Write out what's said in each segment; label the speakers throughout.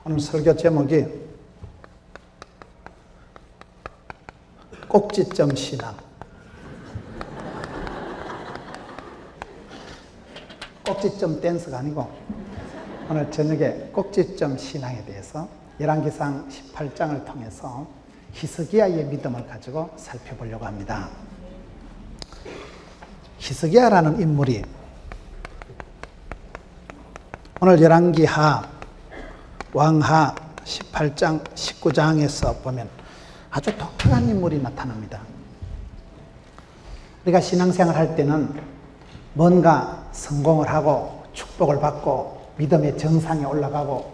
Speaker 1: 오늘 설교 제목이 꼭지점 신앙. 꼭지점 댄스가 아니고 오늘 저녁에 꼭지점 신앙에 대해서 열왕기상 18장을 통해서 히스기야의 믿음을 가지고 살펴보려고 합니다. 히스기야라는 인물이 오늘 열왕기하 왕하 18장 19장에서 보면 아주 독특한 인물이 나타납니다. 우리가 신앙생활 할 때는 뭔가 성공을 하고 축복을 받고 믿음의 정상에 올라가고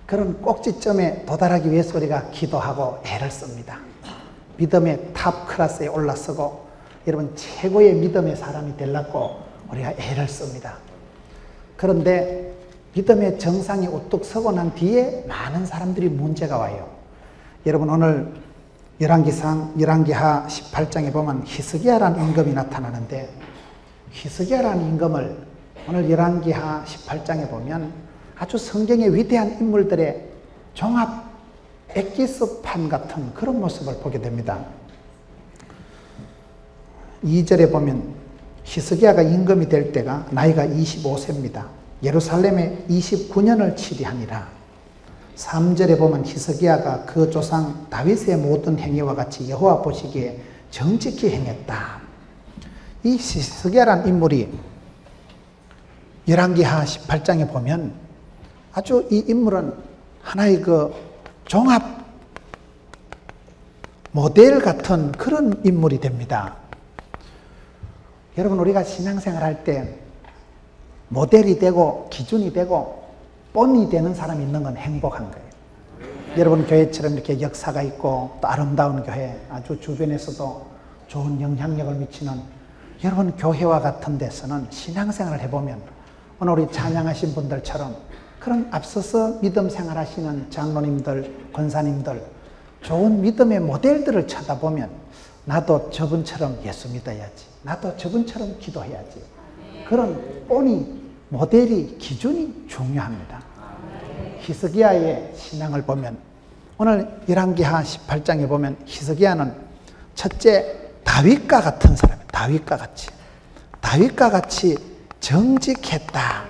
Speaker 1: 그런 꼭지점에 도달하기 위해서 우리가 기도하고 애를 씁니다. 믿음의 탑 클래스에 올라서고 여러분 최고의 믿음의 사람이 되려고 우리가 애를 씁니다. 그런데 믿음의 정상이 우뚝 서고 난 뒤에 많은 사람들이 문제가 와요. 여러분 오늘 열왕기하 18장에 보면 히스기야라는 임금이 나타나는데 히스기야라는 임금을 오늘 열왕기하 18장에 보면 아주 성경의 위대한 인물들의 종합 엑기스판 같은 그런 모습을 보게 됩니다. 2절에 보면 히스기야가 임금이 될 때가 나이가 25세입니다. 예루살렘에 29년을 치리하니라. 3절에 보면 히스기야가 그 조상 다윗의 모든 행위와 같이 여호와 보시기에 정직히 행했다. 이 히스기야라는 인물이 열왕기하 18장에 보면 아주 이 인물은 하나의 그 종합 모델 같은 그런 인물이 됩니다. 여러분 우리가 신앙생활 할 때 모델이 되고 기준이 되고 본이 되는 사람이 있는 건 행복한 거예요. 여러분 교회처럼 이렇게 역사가 있고 또 아름다운 교회, 아주 주변에서도 좋은 영향력을 미치는 여러분 교회와 같은 데서는 신앙생활을 해보면 오늘 우리 찬양하신 분들처럼 그런 앞서서 믿음 생활하시는 장로님들, 권사님들 좋은 믿음의 모델들을 쳐다보면 나도 저분처럼 예수 믿어야지, 나도 저분처럼 기도해야지, 그런 본이 모델이 기준이 중요합니다. 히스기야의 신앙을 보면 오늘 열왕기하 18장에 보면 히스기야는 첫째 다윗과 같은 사람이에요. 다윗과 같이 정직했다.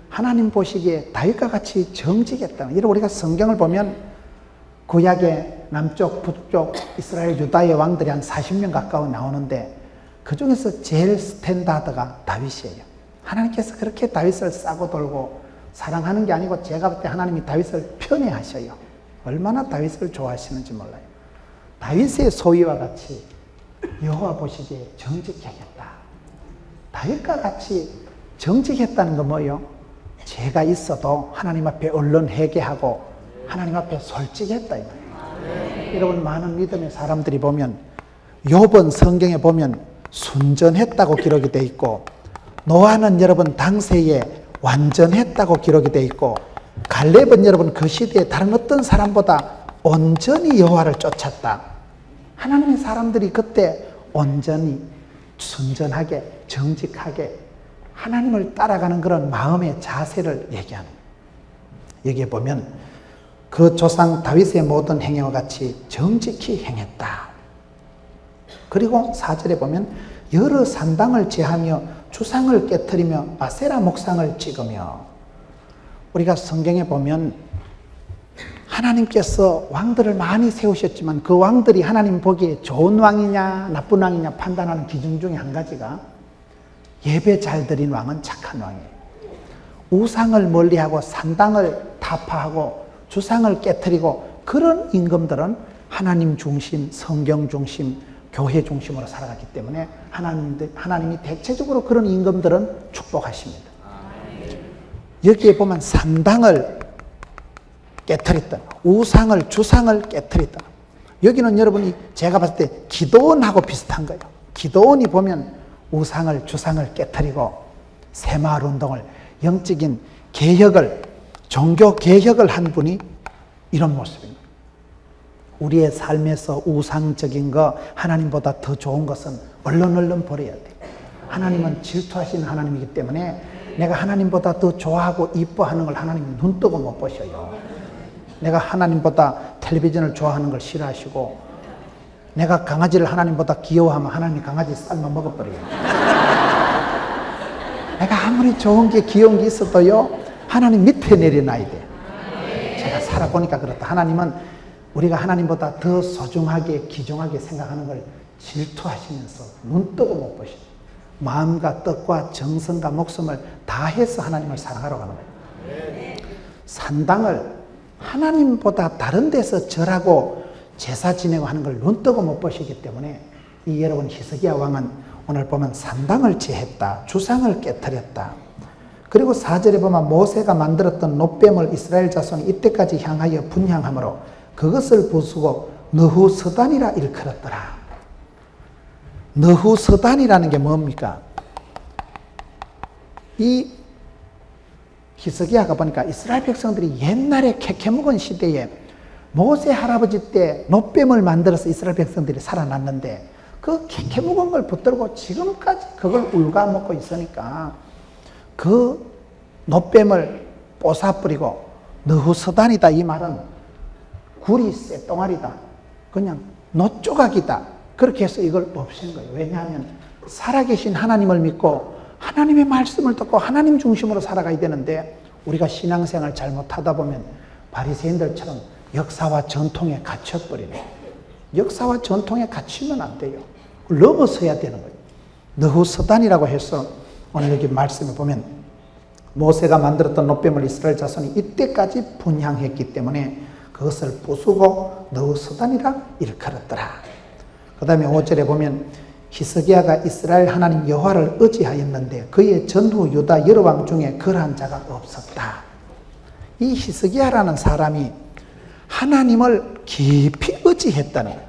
Speaker 1: 하나님 보시기에 다윗과 같이 정직했다. 이런 우리가 성경을 보면 구약의 남쪽, 북쪽, 이스라엘, 유다의 왕들이 한 40명 가까이 나오는데 그 중에서 제일 스탠다드가 다윗이에요. 하나님께서 그렇게 다윗을 싸고 돌고 사랑하는 게 아니고 제가 볼 때 하나님이 다윗을 편애하셔요. 얼마나 다윗을 좋아하시는지 몰라요. 다윗의 소위와 같이 여호와 보시기에 정직하겠다. 다윗과 같이 정직했다는 건 뭐예요? 죄가 있어도 하나님 앞에 얼른 회개하고 하나님 앞에 솔직했다 이 말이에요. 여러분 많은 믿음의 사람들이 보면 욥은 성경에 보면 순전했다고 기록이 되어 있고 노아는 여러분 당세에 완전했다고 기록이 되어 있고 갈렙은 여러분 그 시대에 다른 어떤 사람보다 온전히 여호와를 쫓았다. 하나님의 사람들이 그때 온전히 순전하게 정직하게 하나님을 따라가는 그런 마음의 자세를 얘기하는 거예요. 여기에 보면 그 조상 다윗의 모든 행위와 같이 정직히 행했다. 그리고 4절에 보면 여러 산당을 제하며 주상을 깨뜨리며 아세라 목상을 찍으며, 우리가 성경에 보면 하나님께서 왕들을 많이 세우셨지만 그 왕들이 하나님 보기에 좋은 왕이냐 나쁜 왕이냐 판단하는 기준 중에 한 가지가 예배 잘 드린 왕은 착한 왕이에요. 우상을 멀리하고 산당을 타파하고 주상을 깨뜨리고 그런 임금들은 하나님 중심, 성경 중심, 교회 중심으로 살아갔기 때문에 하나님이 대체적으로 그런 임금들은 축복하십니다. 여기에 보면 산당을 깨뜨렸던, 우상을, 주상을 깨뜨렸던, 여기는 여러분이 제가 봤을 때 기도원하고 비슷한 거예요. 기도원이 보면 우상을, 주상을 깨뜨리고 새마을 운동을, 영적인 개혁을, 종교 개혁을 한 분이 이런 모습입니다. 우리의 삶에서 우상적인 거, 하나님보다 더 좋은 것은 얼른 버려야 돼. 하나님은 질투하시는 하나님이기 때문에 내가 하나님보다 더 좋아하고 이뻐하는 걸 하나님이 눈뜨고 못 보셔요. 내가 하나님보다 텔레비전을 좋아하는 걸 싫어하시고, 내가 강아지를 하나님보다 귀여워하면 하나님이 강아지 삶아 먹어버려요. 내가 아무리 좋은 게 귀여운 게 있어도요, 하나님 밑에 내려놔야 돼. 제가 살아보니까 그렇다. 하나님은 우리가 하나님보다 더 소중하게 귀중하게 생각하는 걸 질투하시면서 눈뜨고 못 보시죠. 마음과 뜻과 정성과 목숨을 다해서 하나님을 사랑하러 가는 거예요. 산당을 하나님보다 다른 데서 절하고 제사 지내고 하는 걸 눈뜨고 못 보시기 때문에 이 여러분 히스기야 왕은 오늘 보면 산당을 제했다. 주상을 깨뜨렸다. 그리고 4절에 보면 모세가 만들었던 놋뱀을 이스라엘 자손이 이때까지 향하여 분향함으로 그것을 부수고 너후서단이라 일컬었더라. 너후서단이라는 게 뭡니까? 이 히스기야가 보니까 이스라엘 백성들이 옛날에 캐캐묵은 시대에 모세 할아버지 때 놋뱀을 만들어서 이스라엘 백성들이 살아났는데 그 캐캐묵은 걸 붙들고 지금까지 그걸 울가먹고 있으니까 그 놋뱀을 뽀사뿌리고 너후서단이다. 이 말은 굴이 쇠똥알이다. 그냥 놋조각이다. 그렇게 해서 이걸 없앤 거예요. 왜냐하면 살아계신 하나님을 믿고 하나님의 말씀을 듣고 하나님 중심으로 살아가야 되는데 우리가 신앙생활 잘못하다 보면 바리새인들처럼 역사와 전통에 갇혀버리는 거예요. 역사와 전통에 갇히면 안 돼요. 넘어서야 되는 거예요. 너후서단이라고 해서 오늘 여기 말씀에 보면 모세가 만들었던 놋뱀을 이스라엘 자손이 이때까지 분향했기 때문에 그것을 부수고 너후서단이라 일컬었더라. 그 다음에 5절에 보면 히스기야가 이스라엘 하나님 여호와를 의지하였는데 그의 전후 유다 여러 왕 중에 그러한 자가 없었다. 이 히스기야라는 사람이 하나님을 깊이 의지했다는 거예요.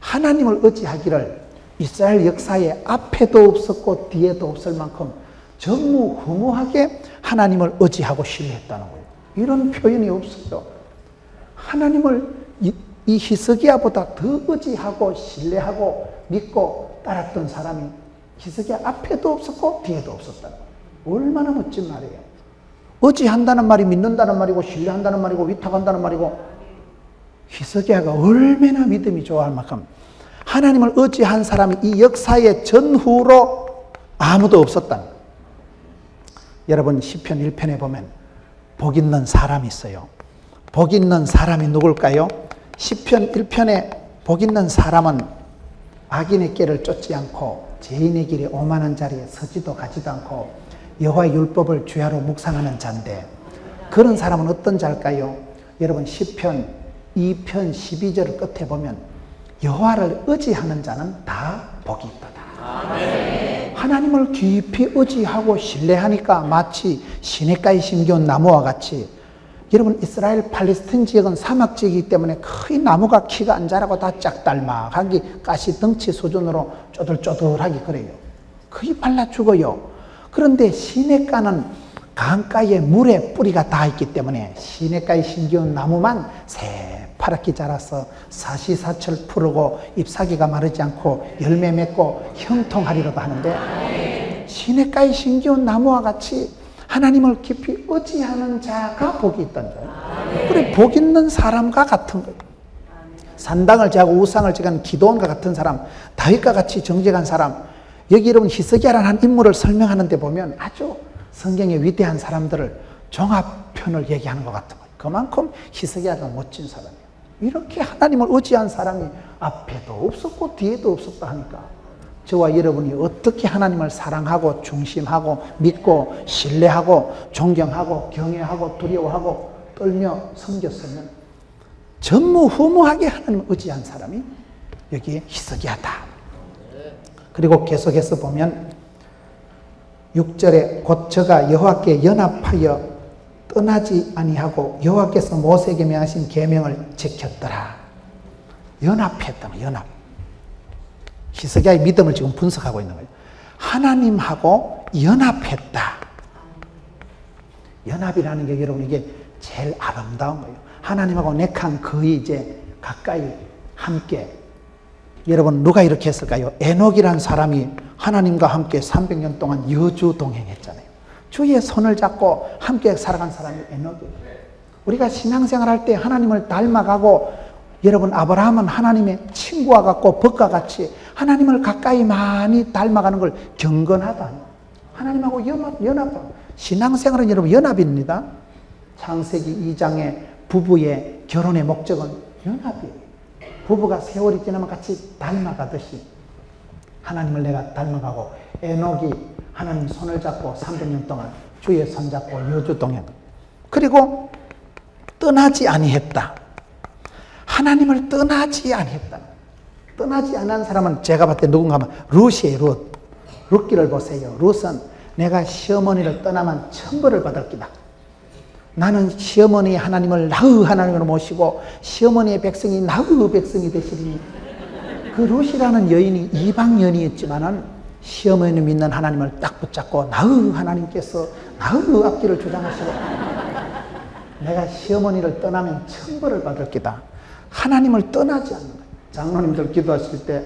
Speaker 1: 하나님을 의지하기를 이스라엘 역사에 앞에도 없었고 뒤에도 없을 만큼 전무후무하게 하나님을 의지하고 신뢰했다는 거예요. 이런 표현이 없어요. 하나님을 이 히스기야보다 더 의지하고 신뢰하고 믿고 따랐던 사람이 히스기야 앞에도 없었고 뒤에도 없었다는 거예요. 얼마나 멋진 말이에요. 의지한다는 말이 믿는다는 말이고 신뢰한다는 말이고 위탁한다는 말이고 히스기야가 얼마나 믿음이 좋아할 만큼 하나님을 의지한 사람이 이 역사의 전후로 아무도 없었다는 거예요. 여러분 시편 1편에 보면 복 있는 사람이 있어요. 복 있는 사람이 누굴까요? 시편 1편에 복 있는 사람은 악인의 길을 쫓지 않고 죄인의 길에 오만한 자리에 서지도 가지도 않고 여호와의 율법을 주야로 묵상하는 자인데 그런 사람은 어떤 자일까요? 여러분 시편 2편 12절 끝에 보면 여호와를 의지하는 자는 다 복이 있도다. 아멘. 하나님을 깊이 의지하고 신뢰하니까 마치 시냇가에 심겨온 나무와 같이 여러분 이스라엘 팔레스타인 지역은 사막 지역이기 때문에 거의 나무가 키가 안 자라고 다 짝달막하게 가시 덩치 수준으로 쪼들쪼들하게 그래요. 거의 발라 죽어요. 그런데 시냇가는 강가에 물에 뿌리가 닿아 있기 때문에 시냇가에 심겨온 나무만 새파랗게 자라서 사시사철 푸르고 잎사귀가 마르지 않고 열매 맺고 형통하리로도 하는데 시냇가에 심겨온 나무와 같이 하나님을 깊이 의지하는 자가 복이 있다는 거예요. 그래 복 있는 사람과 같은 거예요. 산당을 제하고 우상을 제한 기도원과 같은 사람, 다윗과 같이 정직한 사람. 여기 여러분 히스기야라는 한 인물을 설명하는 데 보면 아주 성경의 위대한 사람들을 종합편을 얘기하는 것 같은 거예요. 그만큼 히스기야가 멋진 사람이에요. 이렇게 하나님을 의지한 사람이 앞에도 없었고 뒤에도 없었다 하니까 저와 여러분이 어떻게 하나님을 사랑하고 중심하고 믿고 신뢰하고 존경하고 경외하고 두려워하고 떨며 섬겼으면 전무후무하게 하나님을 의지한 사람이 여기에 히스기야다. 그리고 계속해서 보면 6절에 곧 저가 여호와께 연합하여 떠나지 아니하고 여호와께서 모세에게 명하신 계명을 지켰더라. 연합했다. 연합. 히스기야의 믿음을 지금 분석하고 있는 거예요. 하나님하고 연합했다. 연합이라는 게 여러분 이게 제일 아름다운 거예요. 하나님하고 내칸 거의 이제 가까이 함께. 여러분 누가 이렇게 했을까요? 에녹이란 사람이 하나님과 함께 300년 동안 여주 동행했잖아요. 주의 손을 잡고 함께 살아간 사람이 에녹이에요. 우리가 신앙생활 할 때 하나님을 닮아가고, 여러분 아브라함은 하나님의 친구와 같고 벗과 같이 하나님을 가까이 많이 닮아가는 걸 경건하다. 하나님하고 연합. 신앙생활은 여러분 연합입니다. 창세기 2장의 부부의 결혼의 목적은 연합이에요. 부부가 세월이 지나면 같이 닮아가듯이 하나님을 내가 닮아가고, 에녹이 하나님 손을 잡고 300년 동안 주의 손 잡고 여주 동행. 그리고 떠나지 아니했다. 하나님을 떠나지 아니했다. 떠나지 않은 사람은 제가 봤을 때 누군가 하면 룻이에요. 룻. 룻기를 보세요. 룻은 내가 시어머니를 떠나면 천벌을 받을 기다. 나는 시어머니의 하나님을 나의 하나님으로 모시고 시어머니의 백성이 나의 백성이 되시리니. 그 룻이라는 여인이 이방 여인이었지만은 시어머니 믿는 하나님을 딱 붙잡고 나의 하나님께서 나의 앞길을 주장하시고, 내가 시어머니를 떠나면 천벌을 받을 기다. 하나님을 떠나지 않는 거예요. 장로님들 기도하실 때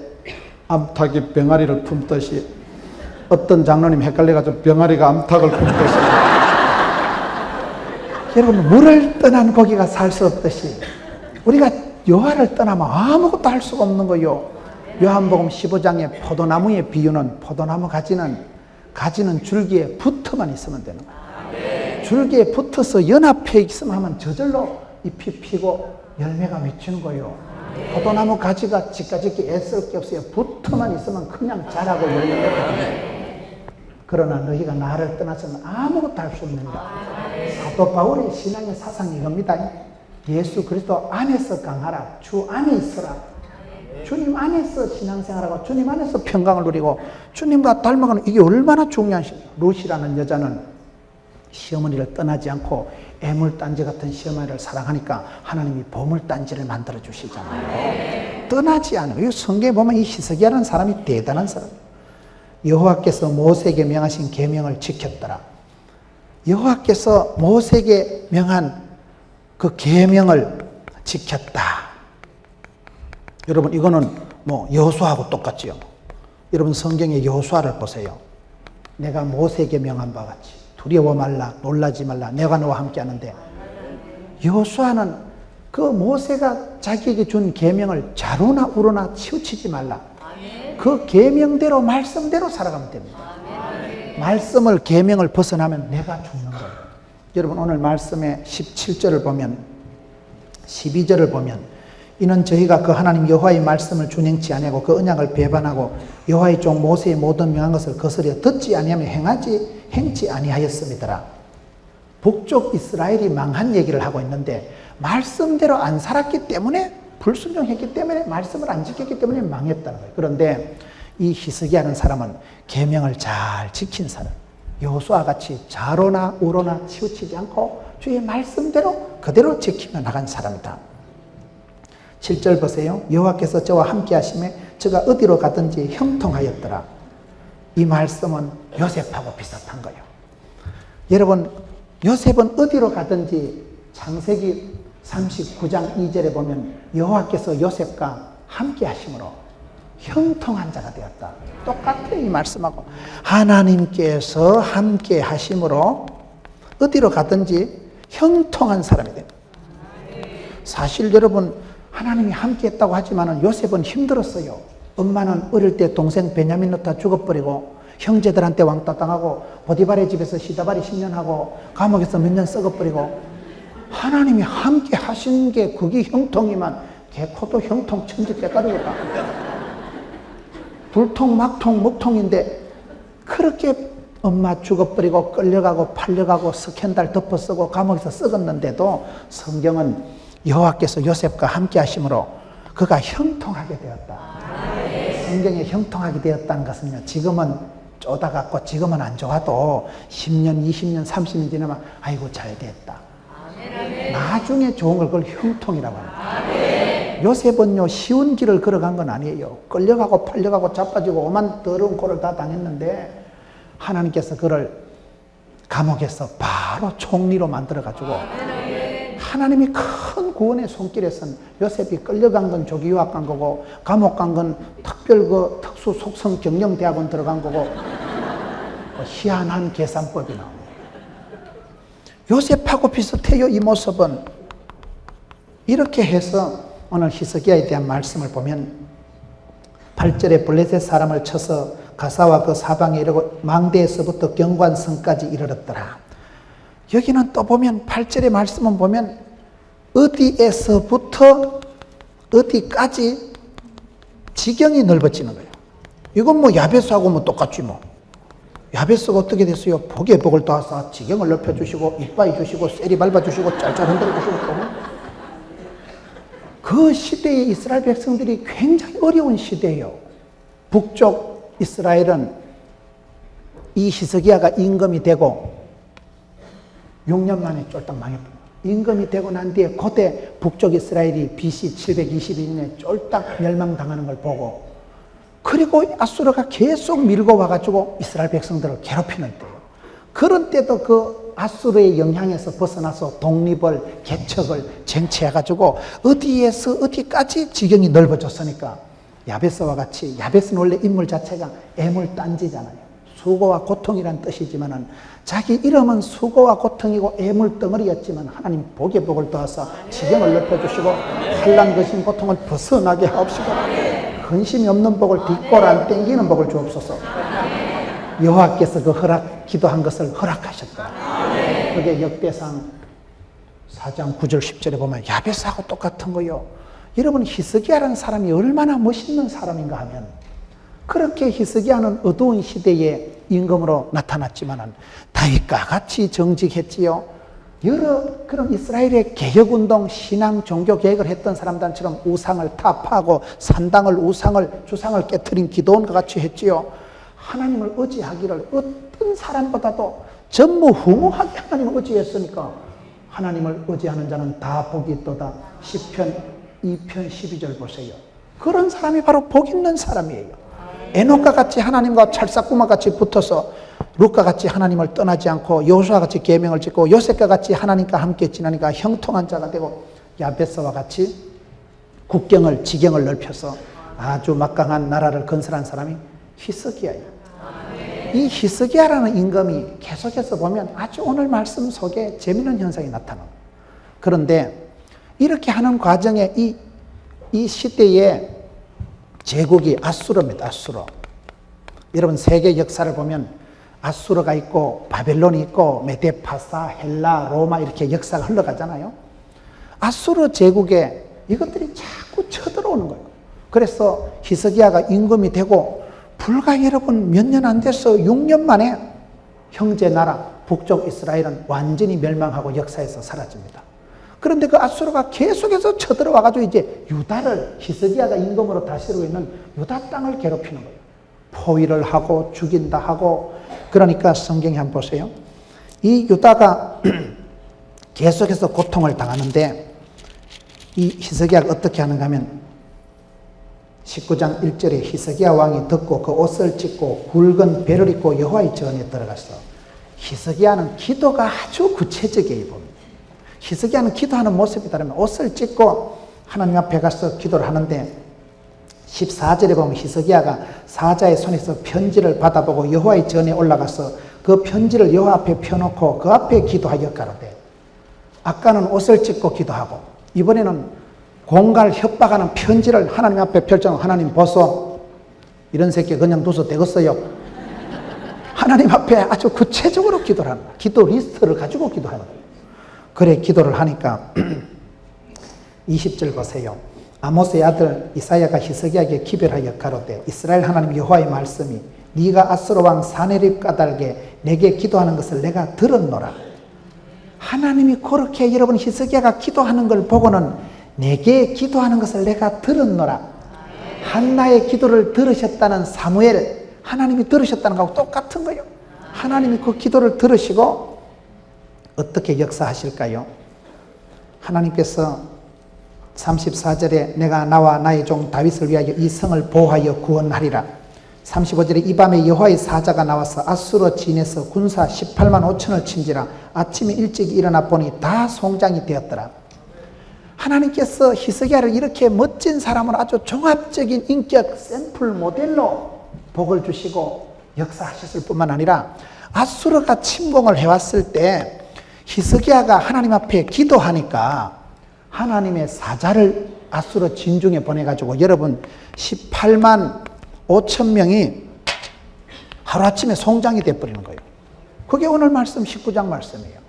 Speaker 1: 암탉이 병아리를 품듯이, 어떤 장로님 헷갈려가지고 병아리가 암탉을 품듯이 여러분, 물을 떠난 고기가 살 수 없듯이 우리가 여호와를 떠나면 아무것도 할 수가 없는 거요. 요한복음 15장의 포도나무의 비유는 포도나무 가지는 줄기에 붙어만 있으면 되는 거예요. 줄기에 붙어서 연합해 있으면 하면 저절로 잎이 피고 열매가 맺히는 거예요. 포도나무 가지가 지까짓기 애쓸 게 없어요. 붙어만 있으면 그냥 자라고 열매가 맺혀요. 그러나 너희가 나를 떠나서는 아무것도 할 수 없는다. 사도 바울의 신앙의 사상이 이겁니다. 예수 그리스도 안에서 강하라. 주 안에 있어라. 주님 안에서 신앙생활하고 주님 안에서 평강을 누리고 주님과 닮아가는, 이게 얼마나 중요한 시간이에요. 룻이라는 여자는 시어머니를 떠나지 않고 애물단지 같은 시어머니를 사랑하니까 하나님이 보물단지를 만들어 주시잖아요. 떠나지 않아요. 성경에 보면 이 히스기야라는 사람이 대단한 사람이에요. 여호와께서 모세에게 명하신 계명을 지켰더라. 여호와께서 모세에게 명한 그 계명을 지켰다. 여러분, 이거는 뭐 여호수아하고 똑같지요. 여러분, 성경의 여호수아를 보세요. 내가 모세에게 명한 바와 같이 두려워 말라, 놀라지 말라, 내가 너와 함께 하는데, 여호수아는 그 모세가 자기에게 준 계명을 자루나 우러나 치우치지 말라. 그 계명대로 말씀대로 살아가면 됩니다. 말씀을 계명을 벗어나면 내가 죽는 거예요. 여러분, 오늘 말씀의 17절을 보면, 12절을 보면, 이는 저희가 그 하나님 여호와의 말씀을 준행치 아니하고 그 언약을 배반하고 여호와의 종 모세의 모든 명한 것을 거스려 듣지 아니하며 행치 아니하였음이더라. 북쪽 이스라엘이 망한 얘기를 하고 있는데, 말씀대로 안 살았기 때문에, 불순종했기 때문에, 말씀을 안 지켰기 때문에 망했다는 거예요. 그런데 이 히스기야라는 사람은 계명을 잘 지킨 사람, 여호수아와 같이 자로나 우로나 치우치지 않고 주의 말씀대로 그대로 지키며 나간 사람이다. 7절 보세요. 여호와께서 저와 함께 하심에 저가 어디로 가든지 형통하였더라. 이 말씀은 요셉하고 비슷한 거예요. 여러분, 요셉은 어디로 가든지 창세기 39장 2절에 보면 여호와께서 요셉과 함께 하심으로 형통한 자가 되었다. 똑같아요, 이 말씀하고. 하나님께서 함께 하심으로 어디로 가든지 형통한 사람이 됩니다. 사실 여러분, 하나님이 함께 했다고 하지만 요셉은 힘들었어요. 엄마는 어릴 때 동생 베냐민 놓다 죽어버리고 형제들한테 왕따 당하고 보디발의 집에서 시다발이 10년 하고 감옥에서 몇 년 썩어버리고, 하나님이 함께 하신 게 그게 형통이면 개코도 형통 천지 깨가리겠다. 불통 막통 먹통인데 그렇게 엄마 죽어버리고 끌려가고 팔려가고 스캔들 덮어쓰고 감옥에서 썩었는데도 성경은 여호와께서 요셉과 함께 하심으로 그가 형통하게 되었다. 성경에 형통하게 되었다는 것은요, 지금은 쪼다갖고 지금은 안 좋아도 10년, 20년, 30년 지나면 아이고 잘 됐다. 나중에 좋은 걸 그걸 형통이라고 합니다. 요셉은요, 쉬운 길을 걸어간 건 아니에요. 끌려가고 팔려가고 자빠지고 오만 더러운 꼴을 다 당했는데 하나님께서 그를 감옥에서 바로 총리로 만들어가지고 하나님이 큰 구원의 손길에선 요셉이 끌려간 건 조기 유학 간 거고, 감옥 간 건 특별 특수 속성 경영 대학원 들어간 거고, 희한한 계산법이 나옵니다. 요셉하고 비슷해요. 이 모습은. 이렇게 해서 오늘 히스기야에 대한 말씀을 보면 8절에 블레셋 사람을 쳐서 가사와 그 사방에 이르고 망대에서부터 경관성까지 이르렀더라. 여기는 또 보면 8절의 말씀은 보면 어디에서부터 어디까지 지경이 넓어지는 거예요. 이건 뭐 야베스하고 뭐 똑같지 뭐. 야베스가 어떻게 됐어요? 복에 복을 더하사 지경을 넓혀주시고 이빠이 주시고 쇠리 밟아주시고 짤짤 흔들어주시고 그 시대의 이스라엘 백성들이 굉장히 어려운 시대예요. 북쪽 이스라엘은 이 히스기야가 임금이 되고 6년 만에 쫄딱 망했습니다. 임금이 되고 난 뒤에 그때 북쪽 이스라엘이 BC 722년에 쫄딱 멸망당하는 걸 보고, 그리고 아수르가 계속 밀고 와가지고 이스라엘 백성들을 괴롭히는 때예요. 그런 때도 그 아수르의 영향에서 벗어나서 독립을, 개척을 쟁취해가지고 어디에서 어디까지 지경이 넓어졌으니까 야베스와 같이, 야베스는 원래 인물 자체가 애물단지잖아요. 수고와 고통이란 뜻이지만은 자기 이름은 수고와 고통이고 애물덩어리였지만 하나님 복에 복을 더하사 지경을 넓혀주시고 환난 것인 고통을 벗어나게 하옵시고 근심이 없는 복을 뒷골 안 땡기는 복을 주옵소서. 여호와께서 그 기도한 것을 허락하셨다. 그게 역대상 4장 9절 10절에 보면 야베스하고 똑같은 거요. 여러분, 히스기야라는 사람이 얼마나 멋있는 사람인가 하면, 그렇게 히스기야는 어두운 시대에 임금으로 나타났지만은 다윗과 같이 정직했지요. 여러 그런 이스라엘의 개혁운동, 신앙, 종교 개혁을 했던 사람들처럼 우상을 타파하고 산당을, 우상을, 주상을 깨트린 기도원과 같이 했지요. 하나님을 의지하기를 어떤 사람보다도 전무후무하게 하나님을 의지했으니까 하나님을 의지하는 자는 다 복이 있도다. 시편 2편 12절 보세요. 그런 사람이 바로 복 있는 사람이에요. 에녹과 같이 하나님과 찰싹구마 같이 붙어서 룻과 같이 하나님을 떠나지 않고 여호수아와 같이 계명을 짓고 요셉과 같이 하나님과 함께 지나니까 형통한 자가 되고, 야베스와 같이 국경을, 지경을 넓혀서 아주 막강한 나라를 건설한 사람이 히스기야예요. 이 히스기야라는 임금이 계속해서 보면 아주 오늘 말씀 속에 재미있는 현상이 나타납니다. 그런데 이렇게 하는 과정에 이 시대에 제국이 아수르입니다. 아수르. 여러분, 세계 역사를 보면 아수르가 있고 바벨론이 있고 메데파사, 헬라, 로마 이렇게 역사가 흘러가잖아요. 아수르 제국에 이것들이 자꾸 쳐들어오는 거예요. 그래서 히스기야가 임금이 되고 불과 여러분 몇 년 안 돼서 6년 만에 형제 나라 북쪽 이스라엘은 완전히 멸망하고 역사에서 사라집니다. 그런데 그 아수르가 계속해서 쳐들어와가지고 이제 유다를, 히스기야가 임금으로 다스리고 있는 유다 땅을 괴롭히는 거예요. 포위를 하고 죽인다 하고. 그러니까 성경에 한번 보세요. 이 유다가 계속해서 고통을 당하는데 이 히스기야가 어떻게 하는가 하면 19장 1절에 히스기야 왕이 듣고 그 옷을 찢고 굵은 배를 입고 여호와의 전에 들어갔어. 히스기야는 기도가 아주 구체적이에요. 보면 히스기야는 기도하는 모습이 다르면 옷을 찢고 하나님 앞에 가서 기도를 하는데 14절에 보면 히스기야가 사자의 손에서 편지를 받아보고 여호와의 전에 올라가서 그 편지를 여호와 앞에 펴놓고 그 앞에 기도하여 가로되. 아까는 옷을 찢고 기도하고 이번에는 공갈 협박하는 편지를 하나님 앞에 펼쳐. 하나님 보소, 이런 새끼 그냥 둬서 되겠어요. 하나님 앞에 아주 구체적으로 기도를 합니다. 기도 리스트를 가지고 기도하는 거예요. 그래 기도를 하니까 20절 보세요. 아모스의 아들 이사야가 히스기야에게 기별하여 가로되 이스라엘 하나님 여호와의 말씀이 네가 아수르 왕 사네립 까닭에 내게 기도하는 것을 내가 들었노라. 하나님이 그렇게 여러분 히스기야가 기도하는 걸 보고는 내게 기도하는 것을 내가 들었노라. 한나의 기도를 들으셨다는 사무엘, 하나님이 들으셨다는 것하고 똑같은 거예요. 하나님이 그 기도를 들으시고 어떻게 역사하실까요? 하나님께서 34절에 내가 나와 나의 종 다윗을 위하여 이 성을 보호하여 구원하리라. 35절에 이 밤에 여호와의 사자가 나와서 아수르 진에서 군사 18만 5천을 친지라. 아침에 일찍 일어나 보니 다 송장이 되었더라. 하나님께서 히스기야를 이렇게 멋진 사람을 아주 종합적인 인격 샘플 모델로 복을 주시고 역사하셨을 뿐만 아니라 아수르가 침공을 해왔을 때 히스기야가 하나님 앞에 기도하니까 하나님의 사자를 아수르 진중에 보내가지고 여러분 18만 5천 명이 하루아침에 송장이 돼버리는 거예요. 그게 오늘 말씀 19장 말씀이에요.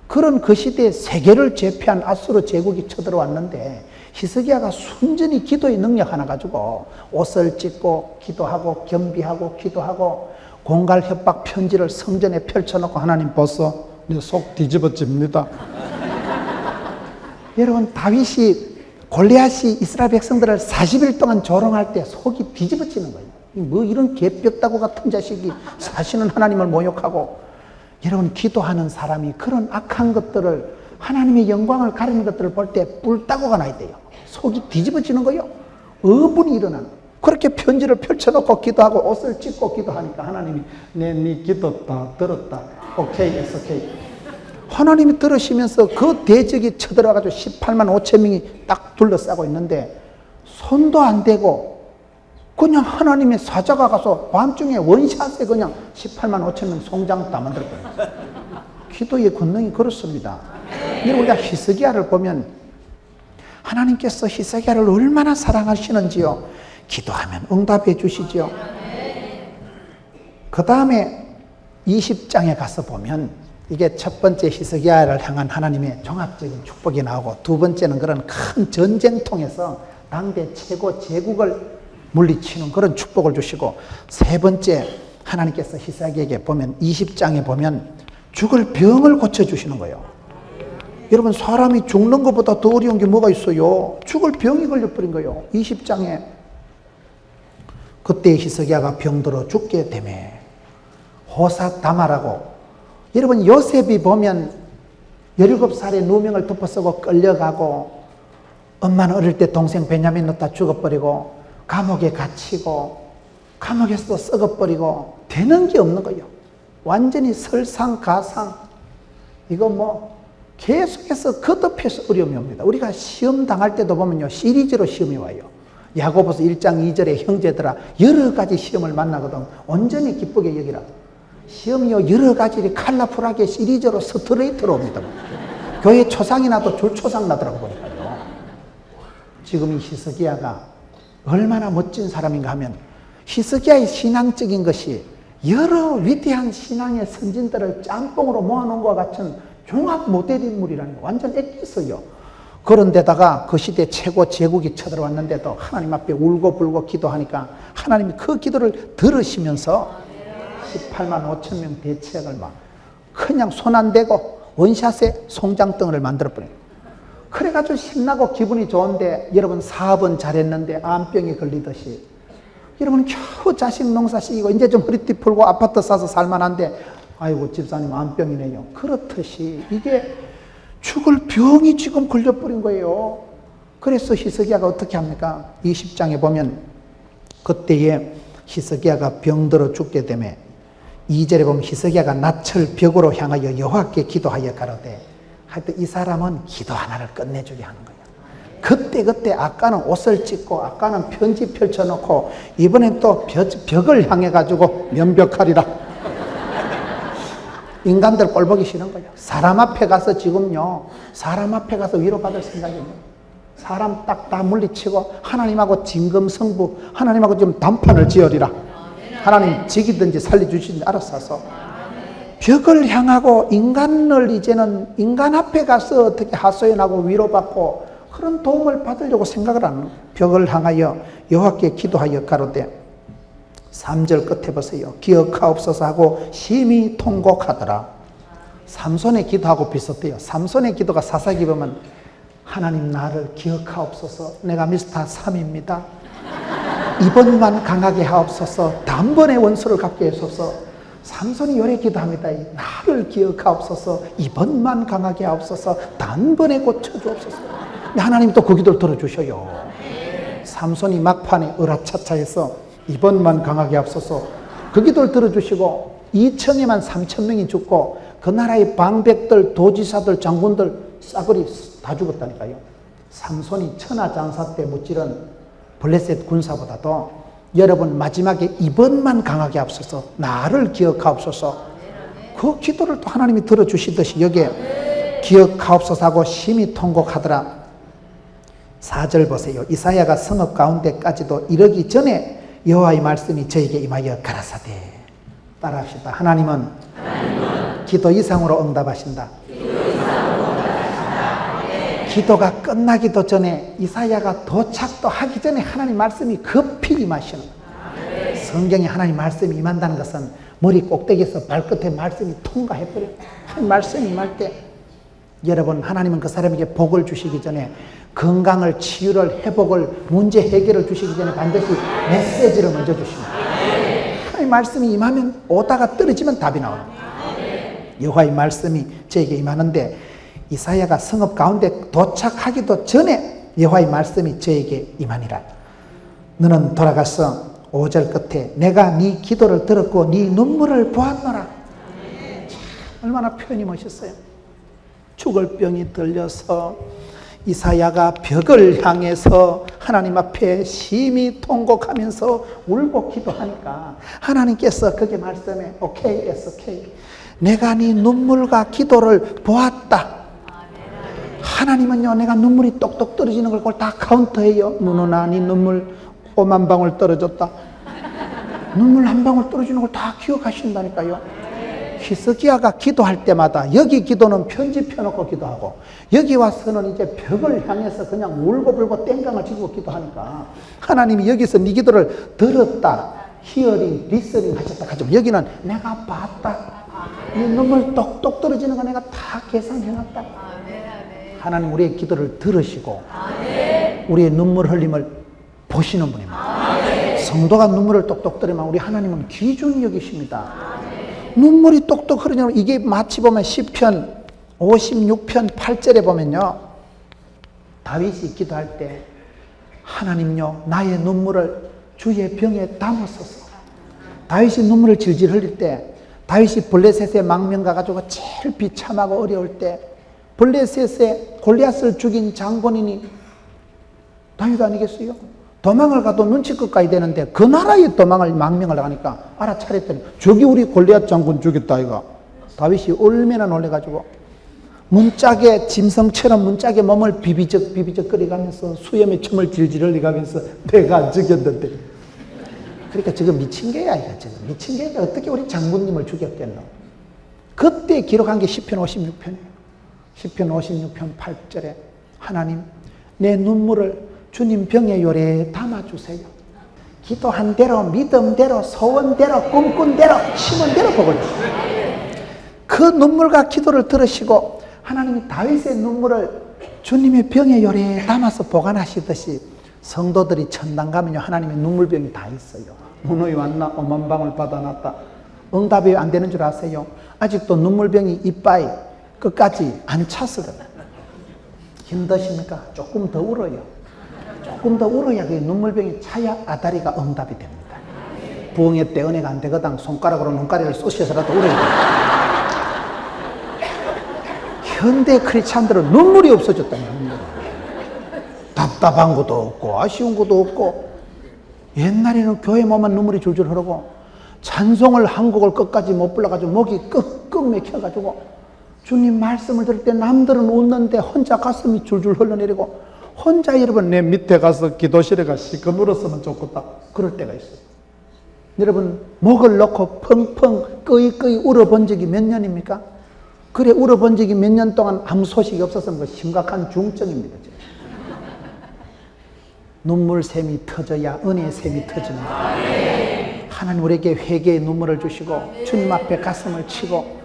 Speaker 1: 그런 그 시대에 세계를 제패한 아수르 제국이 쳐들어왔는데 히스기야가 순전히 기도의 능력 하나 가지고 옷을 찢고 기도하고 겸비하고 기도하고 공갈 협박 편지를 성전에 펼쳐놓고 하나님 벌써 속 뒤집어집니다. 여러분 다윗이 골리앗이 이스라엘 백성들을 40일 동안 조롱할 때 속이 뒤집어지는 거예요. 뭐 이런 개벽다구 같은 자식이 사시는 하나님을 모욕하고 여러분 기도하는 사람이 그런 악한 것들을 하나님의 영광을 가리는 것들을 볼 때 뿔따구가 나야 돼요. 속이 뒤집어지는 거예요. 어분이 일어나는 거예요. 그렇게 편지를 펼쳐놓고 기도하고 옷을 찢고 기도하니까 하나님이 네 기도 다 들었다. 오케이, 오케이. 하나님이 들으시면서 그 대적이 쳐들어가지고 18만 5천 명이 딱 둘러싸고 있는데 손도 안 대고 그냥 하나님의 사자가 가서 밤중에 원샷에 그냥 18만 5천 명 송장 다 만들어버렸어요. 기도의 권능이 그렇습니다. 우리가 히스기야를 보면 하나님께서 히스기야를 얼마나 사랑하시는지요. 기도하면 응답해 주시지요. 그 다음에 20장에 가서 보면 이게 첫 번째 히스기야를 향한 하나님의 종합적인 축복이 나오고 두 번째는 그런 큰 전쟁통에서 당대 최고 제국을 물리치는 그런 축복을 주시고 세 번째 하나님께서 히스기야에게 보면 20장에 보면 죽을 병을 고쳐주시는 거예요. 여러분 사람이 죽는 것보다 더 어려운 게 뭐가 있어요? 죽을 병이 걸려버린 거예요. 20장에 그때 히스기야가 병들어 죽게 되매 호사다마라고 여러분 요셉이 보면 17살에 누명을 덮어쓰고 끌려가고 엄마는 어릴 때 동생 베냐민 넣다 죽어버리고 감옥에 갇히고 감옥에서도 썩어버리고 되는 게 없는 거예요. 완전히 설상가상. 이거 뭐 계속해서 거듭해서 어려움이 옵니다. 우리가 시험 당할 때도 보면요 시리즈로 시험이 와요. 야고보서 1장 2절에 형제들아 여러 가지 시험을 만나거든 온전히 기쁘게 여기라. 시험이요 여러 가지 컬러풀하게 시리즈로 스트레이트로 옵니다. 교회 초상이 나도 줄초상 나더라고 보니까요. 지금 이 히스기야가 얼마나 멋진 사람인가 하면 히스기야의 신앙적인 것이 여러 위대한 신앙의 선진들을 짬뽕으로 모아놓은 것과 같은 종합 모델 인물이라는 거 완전 애기어요. 그런데다가 그 시대 최고 제국이 쳐들어왔는데도 하나님 앞에 울고불고 기도하니까 하나님이 그 기도를 들으시면서 18만 5천 명 대책을 막 그냥 손 안 대고 원샷에 송장덩어리를 만들어버려요. 그래가지고 신나고 기분이 좋은데 여러분 사업은 잘했는데 암병이 걸리듯이 여러분 겨우 자식 농사 시키고 이제 좀 허리띠 풀고 아파트 사서 살만한데 아이고 집사님 암병이네요. 그렇듯이 이게 죽을 병이 지금 걸려버린 거예요. 그래서 히스기야가 어떻게 합니까? 20장에 보면 그때에 히스기야가 병들어 죽게 되매 2절에 보면 히스기야가 낯을 벽으로 향하여 여호와께 기도하여 가로되 하여튼 이 사람은 기도 하나를 끝내주게 하는 거예요. 그때 아까는 옷을 찢고 아까는 편지 펼쳐놓고 이번엔 또 벽을 향해 가지고 면벽하리라. 인간들 꼴보기 싫은 거예요. 사람 앞에 가서 지금요 사람 앞에 가서 위로받을 생각이에요. 사람 딱 다 물리치고 하나님하고 진검성부 하나님하고 좀 단판을 지으리라. 하나님 지기든지 살려주시든지 알아서 하소. 벽을 향하고 인간을 이제는 인간 앞에 가서 어떻게 하소연하고 위로받고 그런 도움을 받으려고 생각을 하는 거예요. 벽을 향하여 여호와께 기도하여 가로되 3절 끝에 보세요. 기억하옵소서 하고 심히 통곡하더라. 삼손의 기도하고 비슷해요. 삼손의 기도가 사사기 보면 하나님 나를 기억하옵소서 내가 미스터 3입니다. 이번만 강하게 하옵소서 단번에 원수를 갚게 하소서. 삼손이 요래 기도합니다. 나를 기억하옵소서 이번만 강하게 하옵소서 단번에 고쳐주옵소서. 하나님 또 그 기도를 들어주셔요. 삼손이 막판에 으라차차해서 이번만 강하게 하옵소서 그 기도를 들어주시고 2천이만 3천 명이 죽고 그 나라의 방백들 도지사들 장군들 싸그리 다 죽었다니까요. 삼손이 천하장사 때 무찌른 블레셋 군사보다도 여러분 마지막에 이번만 강하게 앞서서 나를 기억하옵소서. 그 기도를 또 하나님이 들어주시듯이 여기에 기억하옵소서 하고 심히 통곡하더라. 4절 보세요. 이사야가 성읍 가운데까지도 이르기 전에 여호와의 말씀이 저에게 임하여 가라사대. 따라합시다. 하나님은 기도 이상으로 응답하신다. 기도가 끝나기도 전에 이사야가 도착도 하기 전에 하나님 말씀이 급히 임하시는 거예요. 성경에 하나님 말씀이 임한다는 것은 머리 꼭대기에서 발끝에 말씀이 통과해버려요. 하나님 말씀이 임할 때 여러분 하나님은 그 사람에게 복을 주시기 전에 건강을 치유를 회복을 문제 해결을 주시기 전에 반드시 메시지를 먼저 주십니다. 하나님 말씀이 임하면 오다가 떨어지면 답이 나옵니다. 여호와의 말씀이 저에게 임하는데 이사야가 성읍 가운데 도착하기도 전에 여호와의 말씀이 저에게 임하니라. 너는 돌아가서 5절 끝에 내가 네 기도를 들었고 네 눈물을 보았노라. 얼마나 표현이 멋있어요. 죽을 병이 들려서 이사야가 벽을 향해서 하나님 앞에 심히 통곡하면서 울고 기도하니까 하나님께서 그게 말씀에 오케이, it's okay. 내가 네 눈물과 기도를 보았다. 하나님은요, 내가 눈물이 똑똑 떨어지는 걸 그걸 다 카운터해요. 누누나 네 눈물 5만 방울 떨어졌다. 눈물 한 방울 떨어지는 걸 다 기억하신다니까요. 히스기야가 기도할 때마다 여기 기도는 편집해놓고 기도하고 여기 와서는 이제 벽을 향해서 그냥 울고불고 땡깡을 치고 기도하니까 하나님이 여기서 네 기도를 들었다. 히어링, 리서닝 하셨다 하죠. 여기는 내가 봤다. 네 눈물 똑똑 떨어지는 거 내가 다 계산해놨다. 하나님 우리의 기도를 들으시고 우리의 눈물 흘림을 보시는 분입니다. 성도가 눈물을 똑똑 떨으면 우리 하나님은 귀중히 여기십니다. 눈물이 똑똑 흐르냐면 이게 마치 보면 시편 56편 8절에 보면요. 다윗이 기도할 때 하나님요 나의 눈물을 주의 병에 담으소서. 다윗이 눈물을 질질 흘릴 때 다윗이 블레셋의 망명 가가지고 제일 비참하고 어려울 때 블레셋의 골리앗을 죽인 장본인이 다윗 아니겠어요? 도망을 가도 눈치껏 가야 되는데 그 나라에 도망을 망명을 하니까 알아차렸더니 저기 우리 골리앗 장군 죽였다 이거. 다윗이 얼마나 놀래가지고 문짝에 짐승처럼 문짝에 몸을 비비적 거리가면서 수염에 춤을 질질 흘리가면서 내가 죽였는데 그러니까 지금 미친 개야 이거. 지금 미친 개가 어떻게 우리 장군님을 죽였겠노. 그때 기록한 게 시편 56편이에요. 시편 56편 8절에 하나님 내 눈물을 주님 병의 요래에 담아주세요. 기도한 대로 믿음대로 소원대로 꿈꾼대로 심은 대로 복을 주세요. 그 눈물과 기도를 들으시고 하나님이 다윗의 눈물을 주님의 병의 요래에 담아서 보관하시듯이 성도들이 천당 가면요 하나님의 눈물병이 다 있어요. 문호이 왔나? 5만 방울 받아놨다. 응답이 안 되는 줄 아세요? 아직도 눈물병이 이빠이 끝까지 안 찼거든요. 힘드십니까? 조금 더 울어요. 조금 더 울어야 그 눈물병이 차야 아다리가 응답이 됩니다. 부흥회 때 은혜가 안 되거든 손가락으로 눈가리를 쏘셔서라도 울어야 돼요. 현대 크리스찬들은 눈물이 없어졌다니. 답답한 것도 없고 아쉬운 것도 없고 옛날에는 교회 오면 눈물이 줄줄 흐르고 찬송을 한 곡을 끝까지 못 불러가지고 목이 끄끄 막혀가지고 주님 말씀을 들을 때 남들은 웃는데 혼자 가슴이 줄줄 흘러내리고 혼자 여러분 내 밑에 가서 기도실에 가 시커 눌었으면 좋겠다 그럴 때가 있어요. 여러분 목을 놓고 펑펑 끄이끄이 울어본 적이 몇 년입니까? 그래 울어본 적이 몇 년 동안 아무 소식이 없었으면 그 심각한 중증입니다. 눈물샘이 터져야 은혜의 샘이 터집니다. 하나님 우리에게 회개의 눈물을 주시고 주님 앞에 가슴을 치고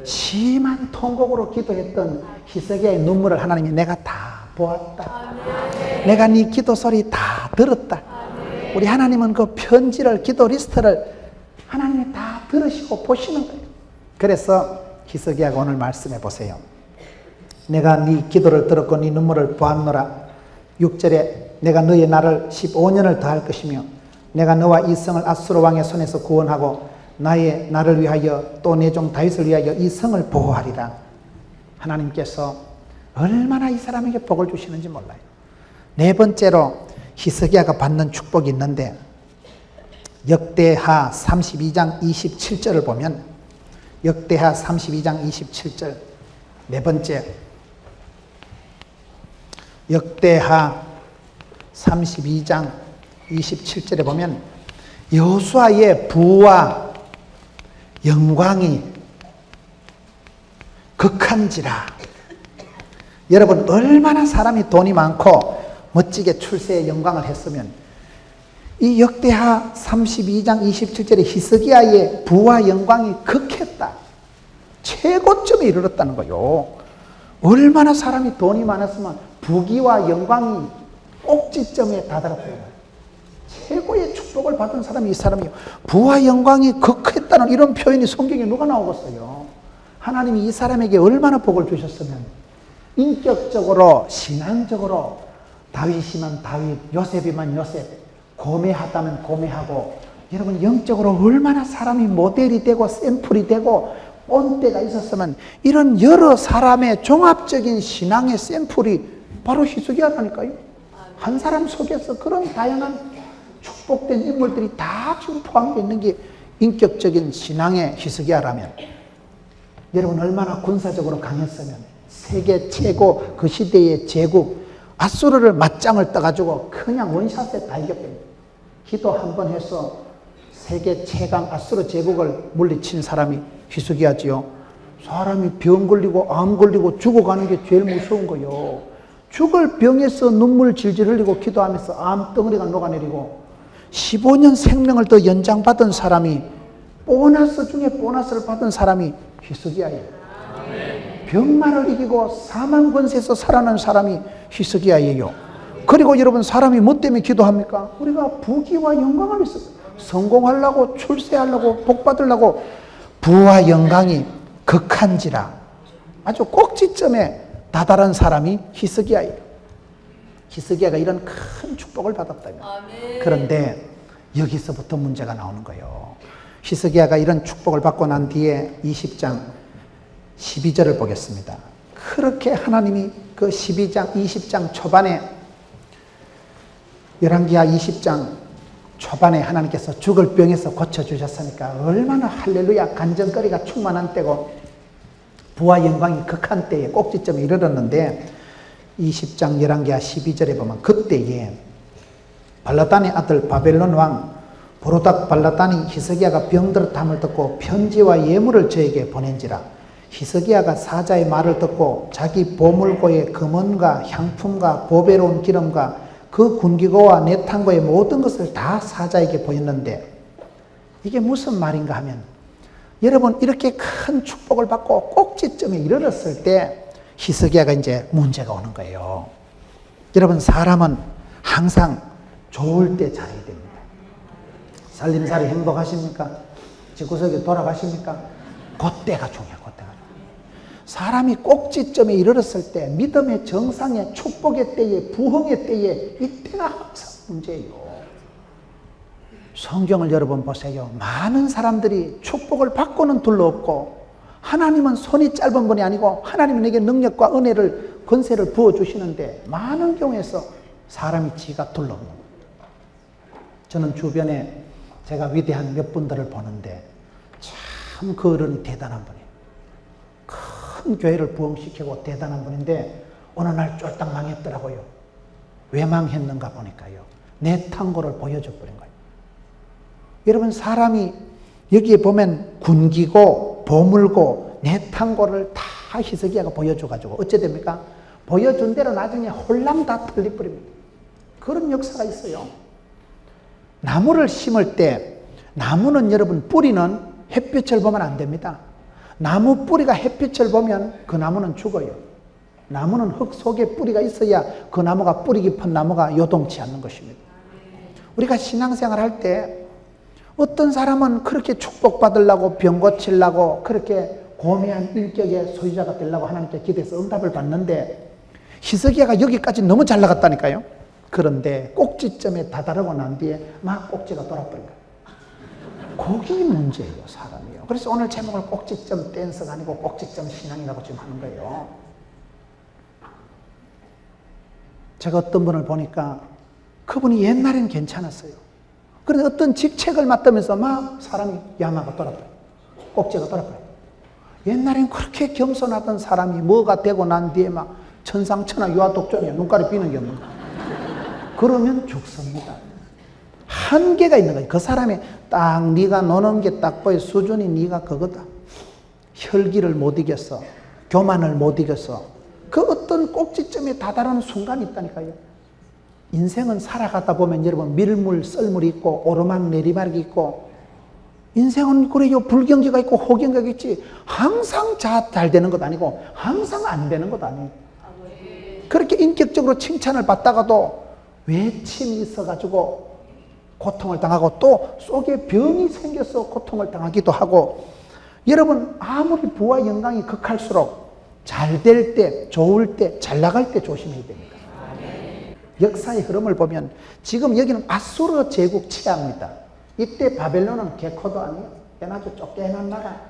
Speaker 1: 심한 통곡으로 기도했던 히스기야의 눈물을 하나님이 내가 다 보았다. 내가 네 기도 소리 다 들었다. 우리 하나님은 그 편지를 기도 리스트를 하나님이 다 들으시고 보시는 거예요. 그래서 히스기야가 오늘 말씀해 보세요. 내가 네 기도를 들었고 네 눈물을 보았노라. 6절에 내가 너의 날을 15년을 더할 것이며 내가 너와 이 성을 아수르 왕의 손에서 구원하고 나의 나를 위하여 또 내 종 다윗을 위하여 이 성을 보호하리라. 하나님께서 얼마나 이 사람에게 복을 주시는지 몰라요. 네 번째로 히스기야가 받는 축복이 있는데 역대하 32장 27절을 보면 역대하 32장 27절 네 번째 역대하 32장 27절에 보면 여호수아의 부와 영광이 극한지라. 여러분 얼마나 사람이 돈이 많고 멋지게 출세의 영광을 했으면 이 역대하 32장 27절에 히스기야의 부와 영광이 극했다. 최고점에 이르렀다는 거요. 얼마나 사람이 돈이 많았으면 부귀와 영광이 꼭지점에 다다랐어요. 최고의 축복을 받은 사람이 이 사람이요. 부와 영광이 극했다는 이런 표현이 성경에 누가 나오겠어요. 하나님이 이 사람에게 얼마나 복을 주셨으면 인격적으로 신앙적으로 다윗이면 다윗, 요셉이면 요셉, 고매하다면 고매하고 여러분 영적으로 얼마나 사람이 모델이 되고 샘플이 되고 본때가 있었으면 이런 여러 사람의 종합적인 신앙의 샘플이 바로 히스기야라니까요. 한 사람 속에서 그런 다양한 축복된 인물들이 다 지금 포함되어 있는 게 인격적인 신앙의 히스기야라면 여러분 얼마나 군사적으로 강했으면 세계 최고 그 시대의 제국 아수르를 맞짱을 떠가지고 그냥 원샷에 다 이겼답니다. 기도 한 번 해서 세계 최강 아수르 제국을 물리친 사람이 히스기야지요. 사람이 병 걸리고 암 걸리고 죽어가는 게 제일 무서운 거요. 죽을 병에서 눈물 질질 흘리고 기도하면서 암 덩어리가 녹아내리고 15년 생명을 더 연장받은 사람이 보너스 중에 보너스를 받은 사람이 히스기야예요. 병마를 이기고 사망 권세에서 살아난 사람이 히스기야예요. 그리고 여러분 사람이 뭐 때문에 기도합니까? 우리가 부귀와 영광을 위해서 성공하려고 출세하려고 복 받으려고 부와 영광이 극한지라. 아주 꼭지점에 다다른 사람이 히스기야예요. 히스기야가 이런 큰 축복을 받았다면 그런데 여기서부터 문제가 나오는 거예요. 히스기야가 이런 축복을 받고 난 뒤에 20장 12절을 보겠습니다. 그렇게 하나님이 그 12장 20장 초반에 열왕기하 20장 초반에 하나님께서 죽을 병에서 고쳐주셨으니까 얼마나 할렐루야 간증거리가 충만한 때고 부와 영광이 극한 때에 꼭지점에 이르렀는데 20장 열왕기하 12절에 보면 그때에 발라단의 아들 바벨론 왕 보로닥 발라단이 히스기야가 병들었함을 듣고 편지와 예물을 저에게 보낸지라. 히스기야가 사자의 말을 듣고 자기 보물고의 금원과 향품과 보배로운 기름과 그 군기고와 내탄고의 모든 것을 다 사자에게 보였는데 이게 무슨 말인가 하면 여러분 이렇게 큰 축복을 받고 꼭지점에 이르렀을 때 히스기야가 이제 문제가 오는 거예요. 여러분 사람은 항상 좋을 때 잘해야 됩니다. 살림살이 행복하십니까? 집구석에 돌아가십니까? 그때가 중요해요. 그때가 사람이 꼭지점에 이르렀을 때 믿음의 정상의 축복의 때에 부흥의 때에 이때가 항상 문제예요. 성경을 여러분 보세요. 많은 사람들이 축복을 받고는 둘러없고 하나님은 손이 짧은 분이 아니고 하나님은 내게 능력과 은혜를 권세를 부어주시는데 많은 경우에서 사람이 지가 둘러없는 거예요. 저는 주변에 제가 위대한 몇 분들을 보는데 참 그 어른이 대단한 분이에요. 큰 교회를 부흥시키고 대단한 분인데 어느 날 쫄딱 망했더라고요. 왜 망했는가 보니까요. 내 탕고를 보여줘 버린 거예요. 여러분 사람이 여기에 보면 군기고 보물고 내 탕고를 다 히스기야가 보여줘가지고 어째 됩니까? 보여준 대로 나중에 홀랑 다 털려버립니다. 그런 역사가 있어요. 나무를 심을 때 나무는 여러분 뿌리는 햇빛을 보면 안 됩니다. 나무 뿌리가 햇빛을 보면 그 나무는 죽어요. 나무는 흙 속에 뿌리가 있어야 그 나무가 뿌리 깊은 나무가 요동치 않는 것입니다. 우리가 신앙생활 할 때 어떤 사람은 그렇게 축복받으려고 병 고치려고 그렇게 고매한 인격의 소유자가 되려고 하나님께 기도해서 응답을 받는데 히스기야가 여기까지 너무 잘 나갔다니까요. 그런데 꼭지점에 다다르고 난 뒤에 막 꼭지가 돌아버린 거예요. 거기 문제예요, 사람이요. 그래서 오늘 제목을 꼭지점 댄스가 아니고 꼭지점 신앙이라고 지금 하는 거예요. 제가 어떤 분을 보니까 그분이 옛날에는 괜찮았어요. 그런데 어떤 직책을 맡으면서 막 사람이 야마가 돌아버려요. 꼭지가 돌아버려요. 옛날엔 그렇게 겸손하던 사람이 뭐가 되고 난 뒤에 막 천상천하 유아독존이야. 눈가리 비는 게 없는 거야. 그러면 죽습니다. 한계가 있는 거예요. 그 사람이 딱 네가 노는 게 딱 보여. 수준이 네가 그거다. 혈기를 못 이겼어. 교만을 못 이겼어. 그 어떤 꼭지점에 다다르는 순간이 있다니까요. 인생은 살아가다 보면 여러분 밀물, 썰물이 있고 오르막, 내리막이 있고 인생은 그래요. 불경기가 있고 호경기가 있지. 항상 잘 되는 것 아니고 항상 안 되는 것 아니에요. 그렇게 인격적으로 칭찬을 받다가도 외침이 있어가지고 고통을 당하고 또 속에 병이 생겨서 고통을 당하기도 하고 여러분 아무리 부와 영광이 극할수록 잘 될 때, 좋을 때, 잘 나갈 때 조심해야 됩니다. 역사의 흐름을 보면 지금 여기는 아수르 제국 치하입니다. 이때 바벨론은 개코도 아니에요. 아주 쫓겨난 나라.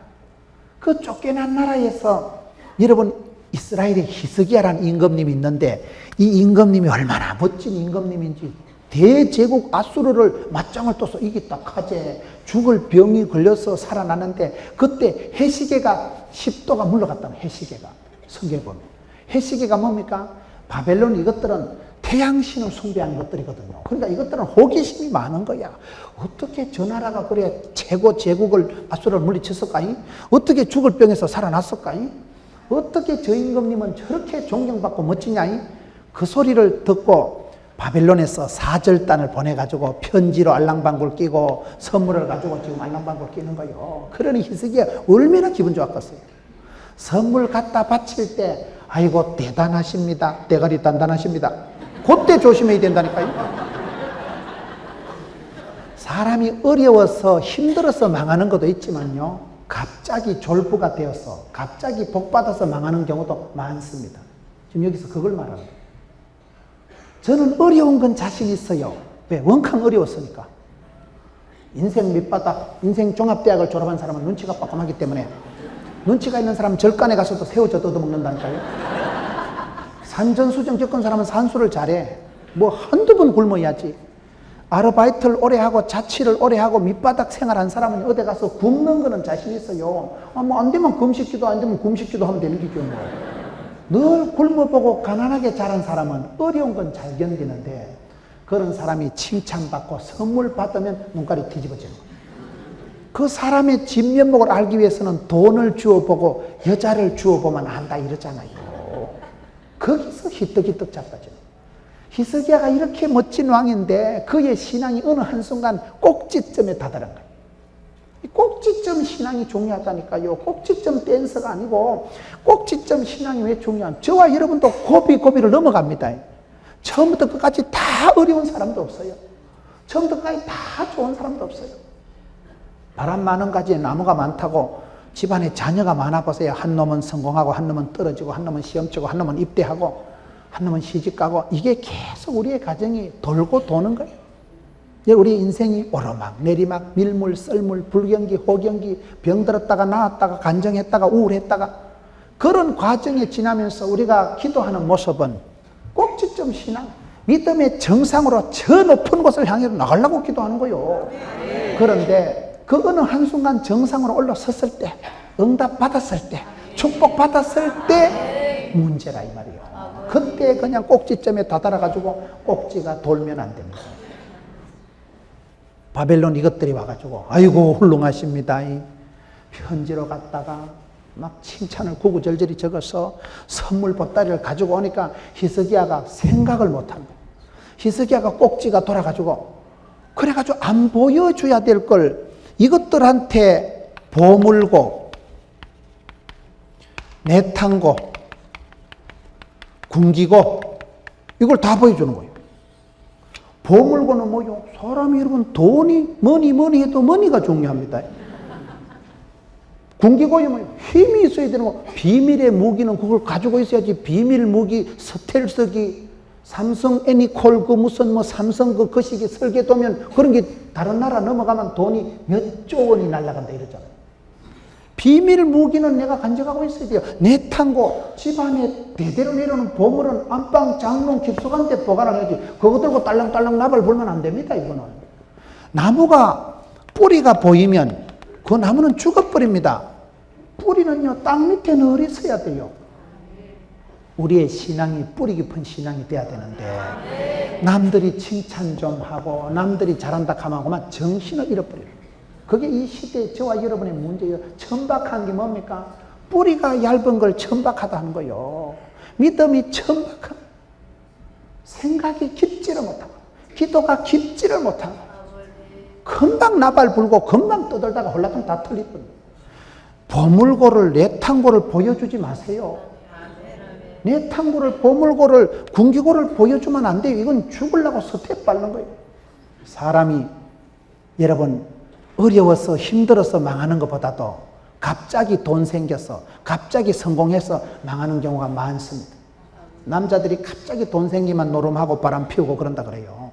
Speaker 1: 그 쫓겨난 나라에서 여러분 이스라엘의 히스기야라는 임금님이 있는데 이 임금님이 얼마나 멋진 임금님인지 대제국 아수르를 맞짱을 떠서 이기다 카제 죽을 병이 걸려서 살아났는데 그때 해시계가 10도가 물러갔다는 해시계가 성경에 보면 해시계가 뭡니까? 바벨론 이것들은 태양신을 숭배하는 것들이거든요. 그러니까 이것들은 호기심이 많은 거야. 어떻게 저 나라가 그래 최고 제국을 아수르를 물리쳤을까이? 어떻게 죽을 병에서 살아났을까이? 어떻게 저 임금님은 저렇게 존경받고 멋지냐이? 그 소리를 듣고 바벨론에서 사절단을 보내가지고 편지로 알랑방구를 끼고 선물을 가지고 지금 알랑방구를 끼는 거예요. 그러니 히스기야 얼마나 기분 좋았겠어요. 선물 갖다 바칠 때 아이고 대단하십니다. 대가리 단단하십니다. 그때 조심해야 된다니까요. 사람이 어려워서 힘들어서 망하는 것도 있지만요. 갑자기 졸부가 되어서 갑자기 복받아서 망하는 경우도 많습니다. 지금 여기서 그걸 말합니다. 저는 어려운 건 자신 있어요. 왜? 원캉 어려웠으니까. 인생 밑바닥, 인생 종합대학을 졸업한 사람은 눈치가 빡빡하기 때문에 눈치가 있는 사람은 절간에 가서도 새우젓 얻어먹는다니까요. 산전수전 겪은 사람은 산수를 잘해. 뭐 한두 번 굶어야지. 아르바이트를 오래 하고 자취를 오래 하고 밑바닥 생활한 사람은 어디 가서 굶는 거는 자신 있어요. 뭐 안 되면 금식기도 안 되면 굶식기도 하면 되는 거죠. 뭐. 늘 굶어보고 가난하게 자란 사람은 어려운 건 잘 견디는데 그런 사람이 칭찬받고 선물 받으면 눈깔이 뒤집어지는 거예요. 그 사람의 진면목을 알기 위해서는 돈을 주어보고 여자를 주어보면 안다 이러잖아요. 거기서 히떡히떡 자빠져요. 히스기야가 이렇게 멋진 왕인데 그의 신앙이 어느 한순간 꼭지점에 다다른 거예요. 이 꼭지점 신앙이 중요하다니까요. 꼭지점 댄서가 아니고 꼭지점 신앙이 왜 중요한? 저와 여러분도 고비를 넘어갑니다. 처음부터 끝까지 다 어려운 사람도 없어요. 처음부터 끝까지 다 좋은 사람도 없어요. 바람 많은 가지에 나무가 많다고 집안에 자녀가 많아 보세요. 한 놈은 성공하고 한 놈은 떨어지고 한 놈은 시험 치고 한 놈은 입대하고 한 놈은 시집가고 이게 계속 우리의 가정이 돌고 도는 거예요. 우리 인생이 오르막 내리막 밀물 썰물 불경기 호경기 병들었다가 나았다가 간정했다가 우울했다가 그런 과정에 지나면서 우리가 기도하는 모습은 꼭지점 신앙 믿음의 정상으로 저 높은 곳을 향해 나가려고 기도하는 거예요. 그런데 그 어느 한순간 정상으로 올라섰을 때 응답 받았을 때 축복 받았을 때 문제라 이 말이에요. 그때 그냥 꼭지점에 다다라가지고 꼭지가 돌면 안 됩니다. 바벨론 이것들이 와가지고 아이고 훌륭하십니다. 편지로 갔다가 막 칭찬을 구구절절히 적어서 선물 보따리를 가지고 오니까 히스기야가 생각을 못합니다. 히스기야가 꼭지가 돌아가지고 그래가지고 안 보여줘야 될 걸 이것들한테 보물고 내탕고 굶기고 이걸 다 보여주는 거예요. 보물고는 뭐요? 사람이 여러분 돈이 뭐니 해도 머니가 중요합니다. 굶기고요 뭐 힘이 있어야 되는 거. 비밀의 무기는 그걸 가지고 있어야지. 비밀 무기 스텔스기 삼성 애니콜 그 무슨 뭐 삼성 그 거시기 설계도면 그런 게 다른 나라 넘어가면 돈이 몇 조 원이 날아간다 이러잖아요. 비밀 무기는 내가 간직하고 있어야 돼요. 내탕고 집안에 대대로 내려오는 보물은 안방, 장롱, 깊숙한 데 보관을 해야지. 그거 들고 딸랑딸랑 나발 불면 안 됩니다. 이거는. 나무가 뿌리가 보이면 그 나무는 죽어버립니다. 뿌리는요 땅 밑에 늘 있어야 돼요. 우리의 신앙이 뿌리 깊은 신앙이 돼야 되는데 남들이 칭찬 좀 하고 남들이 잘한다 하면만 정신을 잃어버려요. 그게 이 시대의 저와 여러분의 문제예요. 천박한 게 뭡니까? 뿌리가 얇은 걸 천박하다 하는 거예요. 믿음이 천박한, 생각이 깊지를 못하고 기도가 깊지를 못하고 금방 나발 불고 금방 떠들다가 홀라하면 다 틀리거든요. 보물고를 내탕고를 보여주지 마세요. 내탕고를 보물고를 군기고를 보여주면 안 돼요. 이건 죽으려고 서태 밟는 거예요. 사람이 여러분 어려워서 힘들어서 망하는 것보다도 갑자기 돈 생겨서 갑자기 성공해서 망하는 경우가 많습니다. 남자들이 갑자기 돈 생기면 노름하고 바람 피우고 그런다 그래요.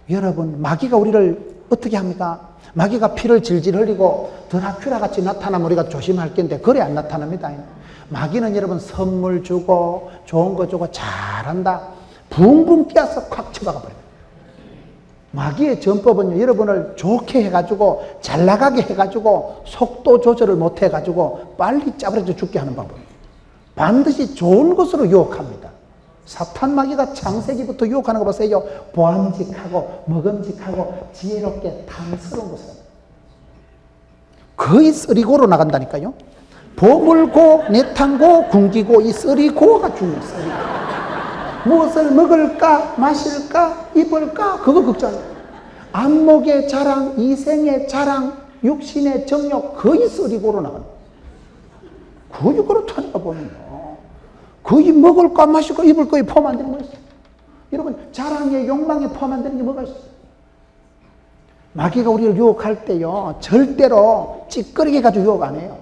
Speaker 1: 여러분 마귀가 우리를 어떻게 합니까? 마귀가 피를 질질 흘리고 드라큘라 같이 나타나면 우리가 조심할 텐데 그래 안 나타납니다. 마귀는 여러분 선물 주고 좋은 거 주고 잘한다 붕붕 뛰어서 콱 쳐박아 버려요. 마귀의 전법은요 여러분을 좋게 해가지고 잘 나가게 해가지고 속도 조절을 못 해가지고 빨리 짜버려져 죽게 하는 방법입니다. 반드시 좋은 것으로 유혹합니다. 사탄 마귀가 창세기부터 유혹하는 거 보세요. 보암직하고 먹음직하고 지혜롭게 탐스러운 것을 거의 쓰리고로 나간다니까요. 보물고 내탕고 군기고 이 쓰리고가 중요해요. 무엇을 먹을까 마실까 입을까 그거 걱정이에요. 안목의 자랑 이생의 자랑 육신의 정욕 거의 쓰리고로 나간다. 거의 그렇다니까 보면요. 거의 먹을 거 마실 거 입을 거에 포함 안 되는 거 있어요. 여러분 자랑에 욕망에 포함 안 되는 게 뭐가 있어요? 마귀가 우리를 유혹할 때요 절대로 찌끄리게 가지고 유혹 안 해요.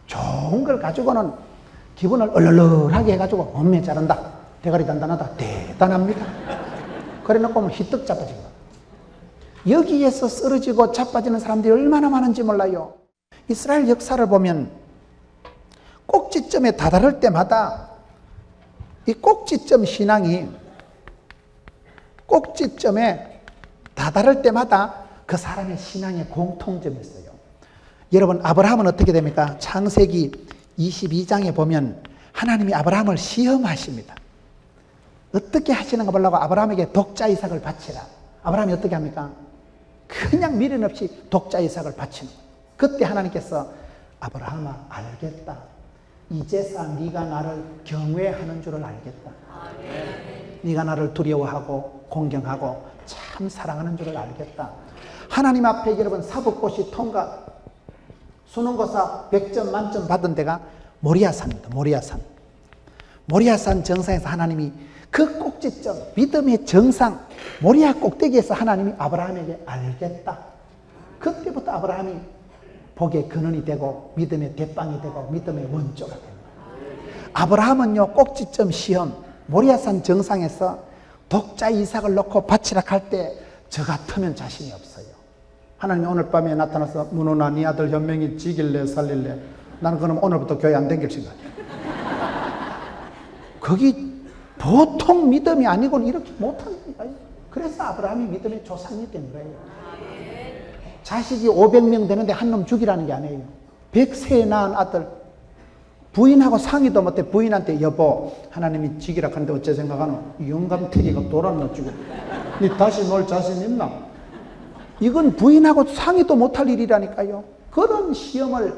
Speaker 1: 좋은 걸 가지고는 기분을 얼얼하게 해가지고 엄매 잘한다 대가리 단단하다 대단합니다. 그래 놓고 희떡 자빠지고 여기에서 쓰러지고 자빠지는 사람들이 얼마나 많은지 몰라요. 이스라엘 역사를 보면 꼭지점에 다다를 때마다 이 꼭지점 신앙이 꼭지점에 다다를 때마다 그 사람의 신앙의 공통점이 있어요. 여러분 아브라함은 어떻게 됩니까? 창세기 22장에 보면 하나님이 아브라함을 시험하십니다. 어떻게 하시는가 보려고 아브라함에게 독자 이삭을 바치라. 아브라함이 어떻게 합니까? 그냥 미련 없이 독자 이삭을 바치는 거예요. 그때 하나님께서 아브라함아 알겠다. 이제서 네가 나를 경외하는 줄을 알겠다. 네가 나를 두려워하고 공경하고 참 사랑하는 줄을 알겠다. 하나님 앞에 여러분 사법고시 통과 수능고사 100점 만점 받은 데가 모리아산입니다. 모리아산. 모리아산 정상에서 하나님이 그 꼭지점 믿음의 정상 모리아 꼭대기에서 하나님이 아브라함에게 알겠다. 그때부터 아브라함이 복의 근원이 되고 믿음의 대빵이 되고 믿음의 원조가 됩니다. 아브라함은요 꼭지점 시험 모리아산 정상에서 독자 이삭을 놓고 바치라 할 때 저 같으면 자신이 없어요. 하나님이 오늘 밤에 나타나서 문호나 네 아들 현명이 지길래 살릴래. 나는 그럼 오늘부터 교회 안 다닐 생각이야. 거기 보통 믿음이 아니고는 이렇게 못하는 거예요. 그래서 아브라함이 믿음의 조상이 된 거예요. 자식이 500명 되는데 한 놈 죽이라는 게 아니에요. 100세 낳은 아들 부인하고 상의도 못해 부인한테 여보 하나님이 죽이라 하는데 어째 생각하노? 영감탱이가 돌았나 죽어. 니 다시 놀 자신 있나? 이건 부인하고 상의도 못할 일이라니까요. 그런 시험을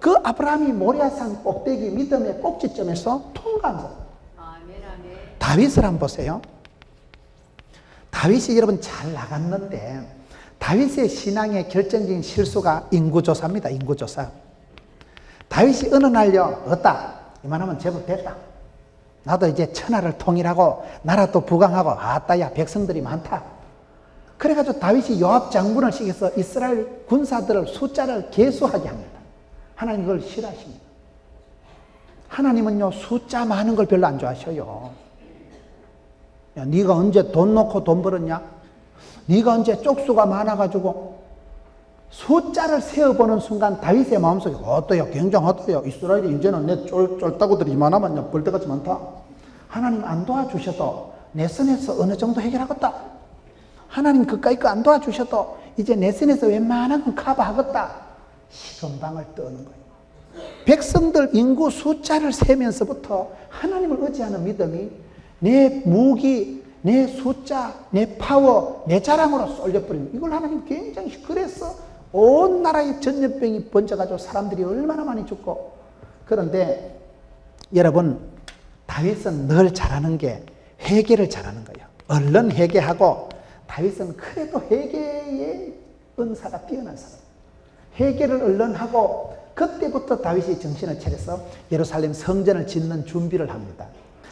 Speaker 1: 그 아브라함이 모리아산 꼭대기 믿음의 꼭지점에서 통과한 거예요. 다윗을 한번 보세요. 다윗이 여러분 잘 나갔는데 다윗의 신앙의 결정적인 실수가 인구조사입니다. 인구조사. 다윗이 어느 날요 어따 이만하면 제법 됐다. 나도 이제 천하를 통일하고 나라도 부강하고 아따야 백성들이 많다. 그래가지고 다윗이 요압 장군을 시켜서 이스라엘 군사들을 숫자를 계수하게 합니다. 하나님 그걸 싫어하십니다. 하나님은요 숫자 많은 걸 별로 안 좋아하셔요. 야, 네가 언제 돈 놓고 돈 벌었냐? 네가 언제 쪽수가 많아가지고 숫자를 세어보는 순간 다윗의 마음속에 어떠요? 굉장하다요. 이스라엘이 이제는 내 쫄따구들이 이만하면 벌떼같이 많다. 하나님 안 도와주셔도 내 선에서 어느 정도 해결하겠다. 하나님 그까이 거 안 도와주셔도 이제 내 선에서 웬만한 건 커버하겠다. 시건방을 떠는 거예요. 백성들 인구 숫자를 세면서부터 하나님을 의지하는 믿음이 내 무기, 내 숫자, 내 파워, 내 자랑으로 쏠려버리는, 이걸 하나님 굉장히, 그래서 온 나라에 전염병이 번져가지고 사람들이 얼마나 많이 죽고. 그런데 여러분, 다윗은 늘 잘하는 게 회개를 잘하는 거예요. 얼른 회개하고, 다윗은 그래도 회개의 은사가 뛰어난 사람. 회개를 얼른 하고, 그때부터 다윗이 정신을 차려서 예루살렘 성전을 짓는 준비를 합니다.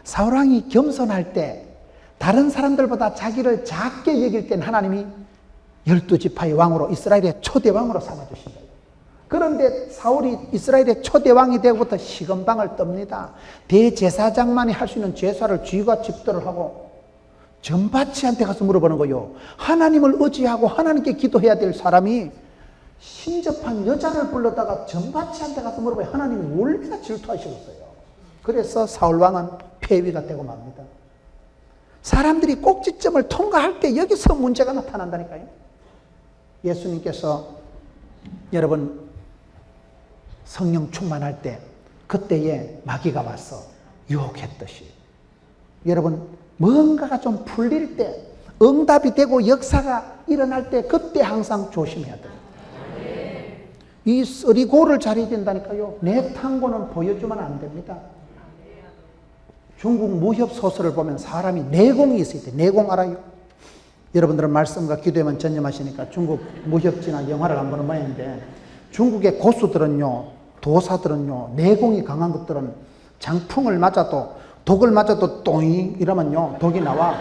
Speaker 1: 사울왕이 겸손할 때 다른 사람들보다 자기를 작게 여길 땐 하나님이 12지파의 왕으로, 이스라엘의 초대왕으로 삼아주신 거예요. 그런데 사울이 이스라엘의 초대왕이 되고부터 시건방을 떱니다. 대제사장만이 할 수 있는 제사를 쥐가 집도를 하고, 전바치한테 가서 물어보는 거예요. 하나님을 의지하고 하나님께 기도해야 될 사람이 신접한 여자를 불러다가 전바치한테 가서 물어봐요. 하나님이 얼마나 질투하시겠어요. 그래서 사울왕은 폐위가 되고 맙니다. 사람들이 꼭지점을 통과할 때 여기서 문제가 나타난다니까요. 예수님께서 여러분 성령 충만할 때 그때에 마귀가 와서 유혹했듯이, 여러분 뭔가가 좀 풀릴 때, 응답이 되고 역사가 일어날 때, 그때 항상 조심해야 돼요. 이 쓰리고를 잘해야 된다니까요. 내 탕고는 보여주면 안 됩니다. 중국 무협 소설을 보면 사람이 내공이 있어야 돼. 내공 알아요? 여러분들은 말씀과 기도에만 전념하시니까 중국 무협지나 영화를 안 보는 모양인데, 중국의 고수들은요, 도사들은요, 내공이 강한 것들은 장풍을 맞아도, 독을 맞아도 똥이 이러면요 독이 나와.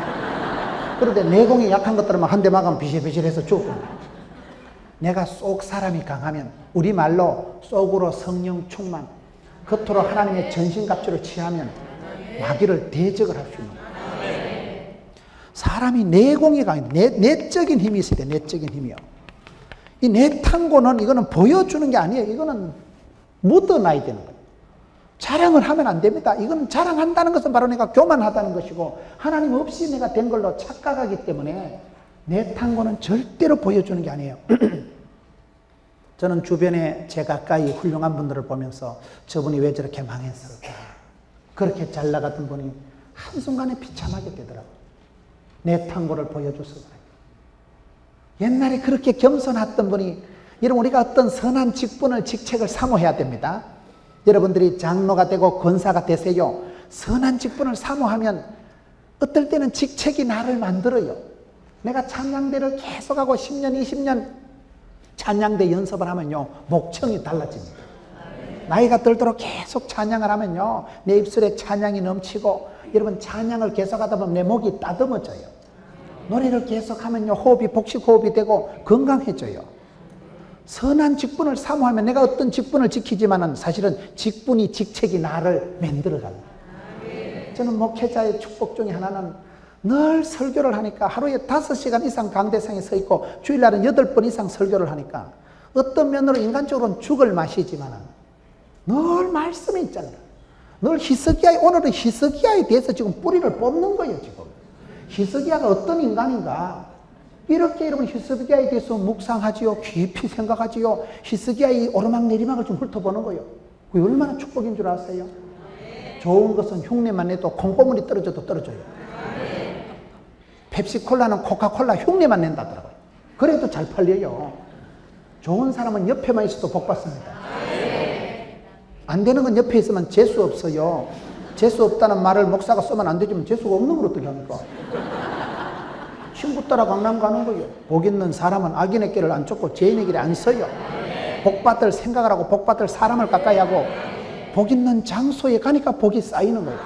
Speaker 1: 그런데 내공이 약한 것들은 한 대 막으면 비실비실해서 죽어요. 내가 속 사람이 강하면, 우리말로 속으로 성령 충만, 겉으로 하나님의 전신갑주를 취하면 마귀를 대적을 할 수 있는 거예요. 사람이 내공이 강해, 내적인 힘이 있어야 돼. 내적인 힘이요. 이 내탕고는, 이거는 보여주는 게 아니에요. 이거는 묻어놔야 되는 거예요. 자랑을 하면 안 됩니다. 이건 자랑한다는 것은 바로 내가 교만하다는 것이고, 하나님 없이 내가 된 걸로 착각하기 때문에 내탕고는 절대로 보여주는 게 아니에요. 저는 주변에 제 가까이 훌륭한 분들을 보면서 저분이 왜 저렇게 망했을까, 그렇게 잘 나갔던 분이 한순간에 비참하게 되더라고요. 내탕고를 보여줘서 그래요. 옛날에 그렇게 겸손했던 분이, 여러분 우리가 어떤 선한 직분을, 직책을 사모해야 됩니다. 여러분들이 장로가 되고 권사가 되세요. 선한 직분을 사모하면 어떨 때는 직책이 나를 만들어요. 내가 찬양대를 계속하고 10년, 20년 찬양대 연습을 하면요, 목청이 달라집니다. 나이가 들도록 계속 찬양을 하면요, 내 입술에 찬양이 넘치고, 여러분 찬양을 계속하다 보면 내 목이 따듬어져요. 노래를 계속하면요, 호흡이 복식호흡이 되고 건강해져요. 선한 직분을 사모하면 내가 어떤 직분을 지키지만은 사실은 직분이, 직책이 나를 만들어갑니다. 저는 목회자의 축복 중에 하나는, 늘 설교를 하니까 하루에 5시간 이상 강대상에 서 있고 주일날은 8번 이상 설교를 하니까 어떤 면으로 인간적으로는 죽을 맛이지만 늘 말씀이 있잖아요. 늘 히스기야, 오늘은 히스기야에 대해서 지금 뿌리를 뽑는 거예요. 지금 히스기야가 어떤 인간인가, 이렇게 여러분 히스기야에 대해서 묵상하지요. 깊이 생각하지요. 히스기야의 오르막내리막을 좀 훑어보는 거예요. 그게 얼마나 축복인 줄 아세요? 좋은 것은 흉내만 내도 콩고물이 떨어져도 떨어져요. 펩시콜라는 코카콜라 흉내만 낸다더라고요. 그래도 잘 팔려요. 좋은 사람은 옆에만 있어도 복 받습니다. 안 되는 건 옆에 있으면 재수 없어요. 재수 없다는 말을 목사가 쓰면 안 되지만 재수가 없는 걸 어떻게 합니까? 친구 따라 강남 가는 거예요. 복 있는 사람은 악인의 길을 안 쫓고 죄인의 길에 안 서요. 복 받을 생각을 하고 복 받을 사람을 가까이 하고, 복 있는 장소에 가니까 복이 쌓이는 거예요.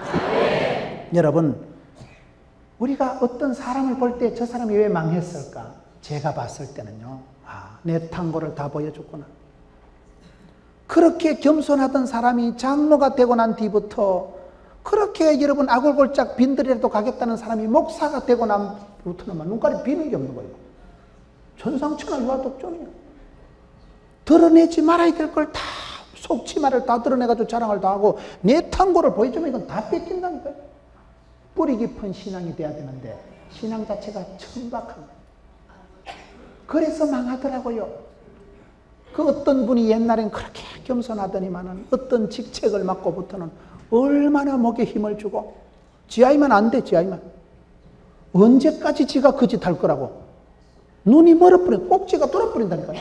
Speaker 1: 여러분, 우리가 어떤 사람을 볼 때 저 사람이 왜 망했을까? 제가 봤을 때는요, 내 탕고를 다 보여줬구나. 그렇게 겸손하던 사람이 장로가 되고 난 뒤부터, 그렇게 여러분 아골골짝 빈들이라도 가겠다는 사람이 목사가 되고 난 뒤부터는 눈깔이 비는 게 없는 거예요. 천상천하 유아독존이에요. 드러내지 말아야 될 걸 다 속치마를 다 드러내가지고 자랑을 다 하고 내 탕고를 보여주면 이건 다 뺏긴다니까요. 뿌리 깊은 신앙이 돼야 되는데 신앙 자체가 천박한 거예요. 그래서 망하더라고요. 그 어떤 분이 옛날엔 그렇게 겸손하더니만은 어떤 직책을 맡고부터는 얼마나 목에 힘을 주고 지아이만 안 돼, 지아이만. 언제까지 지가 그 짓 할 거라고. 눈이 멀어버린, 꼭지가 돌아버린다니까요.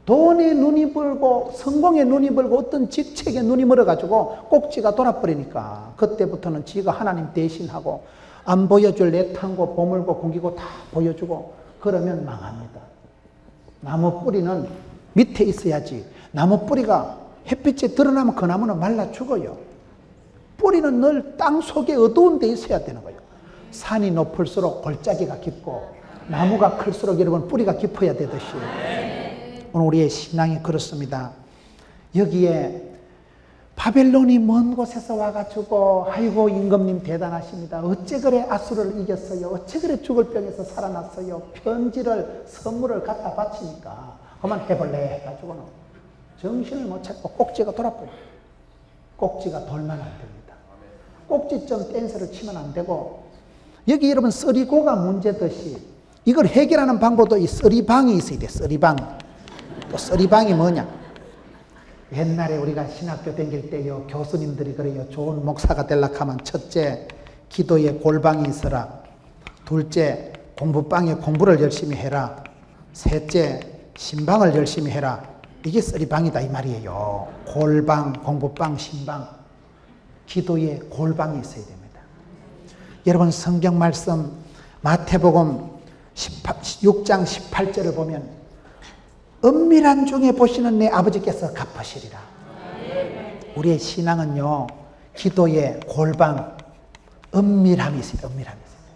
Speaker 1: 돈에 눈이 벌고 성공에 눈이 벌고 어떤 직책에 눈이 멀어가지고 꼭지가 돌아버리니까 그때부터는 지가 하나님 대신하고 안 보여줄 내탕고 보물고 공기고 다 보여주고 그러면 망합니다. 나무 뿌리는 밑에 있어야지. 나무 뿌리가 햇빛에 드러나면 그 나무는 말라 죽어요. 뿌리는 늘 땅 속에 어두운 데 있어야 되는 거예요. 산이 높을수록 골짜기가 깊고 나무가 클수록 여러분 뿌리가 깊어야 되듯이 오늘 우리의 신앙이 그렇습니다. 여기에 바벨론이 먼 곳에서 와가지고 아이고 임금님 대단하십니다. 어째 그래 아수르를 이겼어요. 어째 그래 죽을 병에서 살아났어요. 편지를 선물을 갖다 바치니까 그만 해볼래 해가지고는 정신을 못 찾고 꼭지가 돌아버려요. 꼭지가 돌면 안 됩니다. 꼭지점 댄스를 치면 안 되고 여기 여러분 쓰리고가 문제듯이 이걸 해결하는 방법도 이 쓰리방이 있어야 돼. 쓰리방. 또 쓰리방이 뭐냐? 옛날에 우리가 신학교 다닐 때요 교수님들이 그래요. 좋은 목사가 되려고 하면 첫째 기도에 골방이 있어라. 둘째 공부방에 공부를 열심히 해라. 셋째 신방을 열심히 해라. 이게 쓰리방이다 이 말이에요. 골방, 공부방, 신방. 기도에 골방이 있어야 됩니다. 여러분 성경 말씀 마태복음 6장 18절을 보면 은밀한 중에 보시는 내 아버지께서 갚으시리라. 우리의 신앙은요 기도에 골방, 은밀함이 있습니다. 은밀함이 있습니다.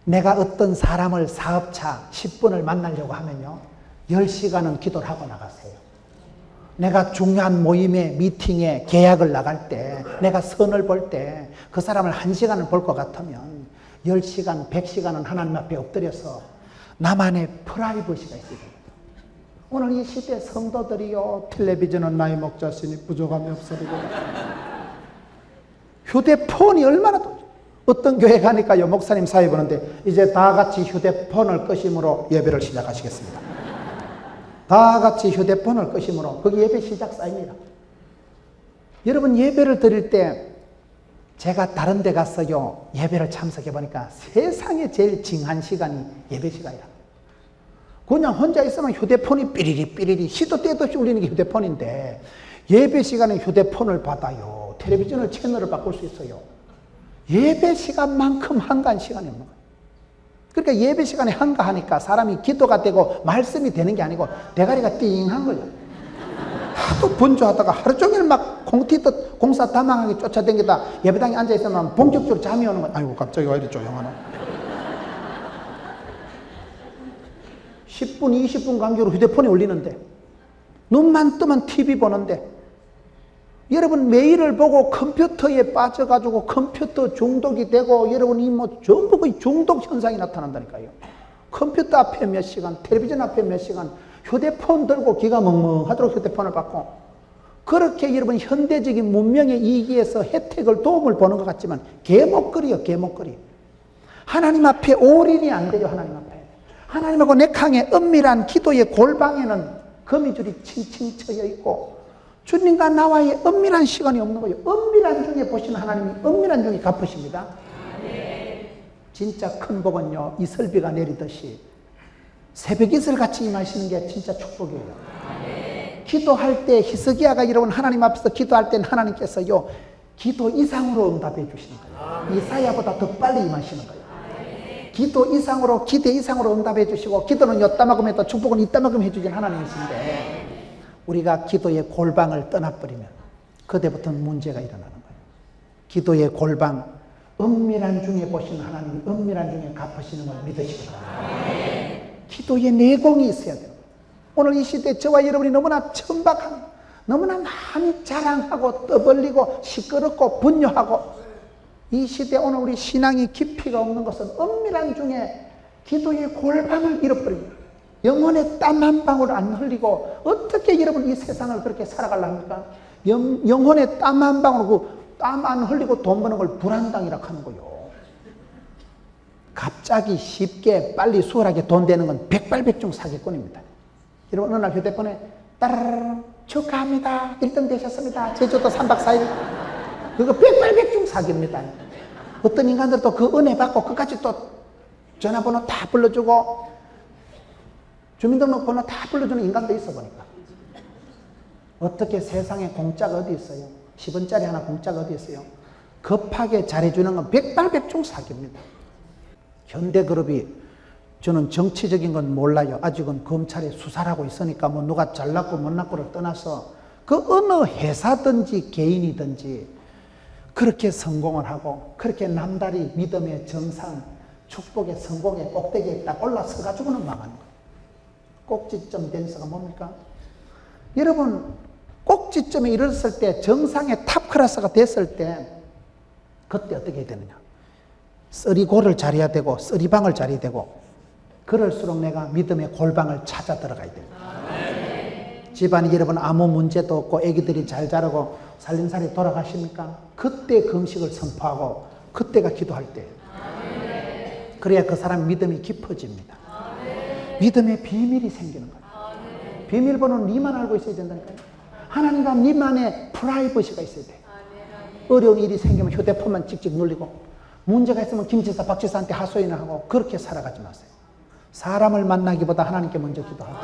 Speaker 1: 내가 어떤 사람을 사업차 10분을 만나려고 하면요 10시간은 기도를 하고 나가세요. 내가 중요한 모임에 미팅에 계약을 나갈 때 내가 선을 볼 때 그 사람을 1시간을 볼 것 같으면 10시간, 100시간은 하나님 앞에 엎드려서 나만의 프라이버시가 있어야 됩니다. 오늘 이 시대 성도들이요 텔레비전은 나의 목자시니 부족함이 없으리고 휴대폰이 얼마나 어떤 교회 가니까요 목사님 사회 보는데 이제 다 같이 휴대폰을 끄심으로 예배를 시작하시겠습니다. 다 같이 휴대폰을 끄심으로 거기 예배 시작 쌓입니다. 여러분 예배를 드릴 때 제가 다른 데 갔어요 예배를 참석해 보니까 세상에 제일 징한 시간이 예배 시간이라. 그냥 혼자 있으면 휴대폰이 삐리리 시도 때도 없이 울리는 게 휴대폰인데 예배 시간에 휴대폰을 받아요. 텔레비전을 채널을 바꿀 수 있어요. 예배 시간만큼 한가한 시간이 없는 거예요. 그러니까 예배 시간에 한가하니까 사람이 기도가 되고 말씀이 되는 게 아니고 대가리가 띵한 거예요. 하도 분주하다가 하루 종일 막 콩티듯 공사 다망하게 쫓아다니다 예배당에 앉아있으면 본격적으로 잠이 오는 거예요. 아이고 갑자기 왜 이리 조용하나. 10분 20분 간격으로 휴대폰이 울리는데 눈만 뜨면 TV 보는데 여러분 메일을 보고 컴퓨터에 빠져가지고 컴퓨터 중독이 되고 여러분이 뭐 전부 거의 중독 현상이 나타난다니까요. 컴퓨터 앞에 몇 시간, 텔레비전 앞에 몇 시간, 휴대폰 들고 귀가 멍멍하도록 휴대폰을 받고 그렇게 여러분 현대적인 문명의 이기에서 혜택을 도움을 보는 것 같지만 개목걸이요 개목걸이. 하나님 앞에 올인이 안 돼요. 하나님 앞에. 하나님하고 내 캉의 은밀한 기도의 골방에는 거미줄이 칭칭 쳐여 있고 주님과 나와의 은밀한 시간이 없는 거예요. 은밀한 중에 보시는 하나님이 은밀한 중에 갚으십니다. 진짜 큰 복은요 이슬비가 내리듯이 새벽 이슬같이 임하시는 게 진짜 축복이에요. 기도할 때 히스기야가 여러분 하나님 앞에서 기도할 때는 하나님께서요 기도 이상으로 응답해 주시는 거예요. 이사야보다 더 빨리 임하시는 거예요. 기도 이상으로 기대 이상으로 응답해 주시고 기도는 요따만큼 했다 축복은 이따만큼 해주신 하나님이신데 우리가 기도의 골방을 떠나버리면 그때부터는 문제가 일어나는 거예요. 기도의 골방 은밀한 중에 보시는 하나님이 은밀한 중에 갚으시는 걸 믿으시기 바랍니다. 기도의 내공이 있어야 돼요. 오늘 이 시대 저와 여러분이 너무나 천박한 너무나 많이 자랑하고 떠벌리고 시끄럽고 분뇨하고 이 시대 오늘 우리 신앙이 깊이가 없는 것은 은밀한 중에 기도의 골방을 잃어버립니다. 영혼의 땀 한 방울 안 흘리고 어떻게 여러분 이 세상을 그렇게 살아가려합니까? 영혼의 땀 한 방울, 그 땀 안 흘리고 돈 버는 걸 불안당이라 하는 거요. 갑자기 쉽게 빨리 수월하게 돈 되는 건 백발백중 사기꾼입니다. 여러분 어느 날 휴대폰에 따라라라 축하합니다. 1등 되셨습니다. 제주도 3박 4일. 그거 백발백중 사기입니다. 어떤 인간들도 그 은혜 받고 끝까지 또 전화번호 다 불러주고 주민등록번호 다 불러주는 인간도 있어 보니까. 어떻게 세상에 공짜가 어디 있어요? 10원짜리 하나 공짜가 어디 있어요? 급하게 잘해주는 건 백발백중 사기입니다. 현대그룹이 저는 정치적인 건 몰라요. 아직은 검찰에 수사를 하고 있으니까 뭐 누가 잘났고 못났고를 떠나서 그 어느 회사든지 개인이든지 그렇게 성공을 하고 그렇게 남다리 믿음의 정상 축복의 성공의 꼭대기에 딱 올라서 가지고는 망하는 거예요. 꼭지점 댄서가 뭡니까? 여러분 꼭지점에 이르렀을 때 정상의 탑 클래스가 됐을 때 그때 어떻게 해야 되느냐? 쓰리골을 잘해야 되고 쓰리방을 잘해야 되고 그럴수록 내가 믿음의 골방을 찾아 들어가야 됩니다. 집안이 여러분 아무 문제도 없고 애기들이 잘 자라고 살림살이 돌아가십니까? 그때 금식을 선포하고 그때가 기도할 때 그래야 그 사람 믿음이 깊어집니다. 믿음의 비밀이 생기는 거예요. 비밀번호는 니만 알고 있어야 된다니까요. 하나님과 니만의 프라이버시가 있어야 돼요. 어려운 일이 생기면 휴대폰만 찍찍 눌리고 문제가 있으면 김지사 박지사한테 하소연을 하고 그렇게 살아가지 마세요. 사람을 만나기보다 하나님께 먼저 기도하고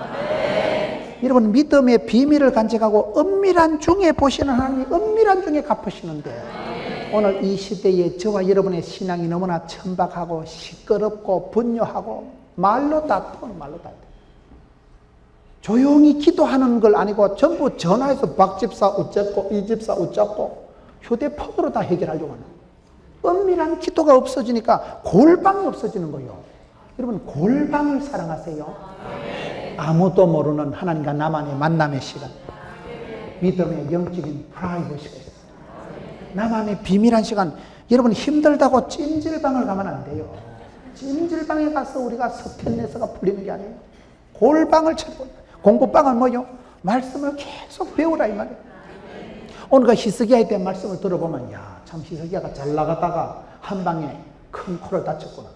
Speaker 1: 여러분 믿음의 비밀을 간직하고 은밀한 중에 보시는 하나님이 은밀한 중에 갚으시는데 오늘 이 시대에 저와 여러분의 신앙이 너무나 천박하고 시끄럽고 분요하고 말로 다투는 말로 다투 조용히 기도하는 걸 아니고 전부 전화해서 박집사 어쩌고 이 집사 어쩌고 휴대폰으로 다 해결하려고 하는 은밀한 기도가 없어지니까 골방이 없어지는 거예요. 여러분 골방을 사랑하세요. 아무도 모르는 하나님과 나만의 만남의 시간 믿음의 영적인 프라이버시가 있어요. 나만의 비밀한 시간. 여러분 힘들다고 찜질방을 가면 안 돼요. 찜질방에 가서 우리가 스트레스가 풀리는 게 아니에요. 골방을 찾고 공부방은 뭐요? 말씀을 계속 배우라 이 말이에요. 오늘 그 히스기야에 대한 말씀을 들어보면 야, 참 히스기야가 잘 나가다가 한 방에 큰 코를 다쳤구나.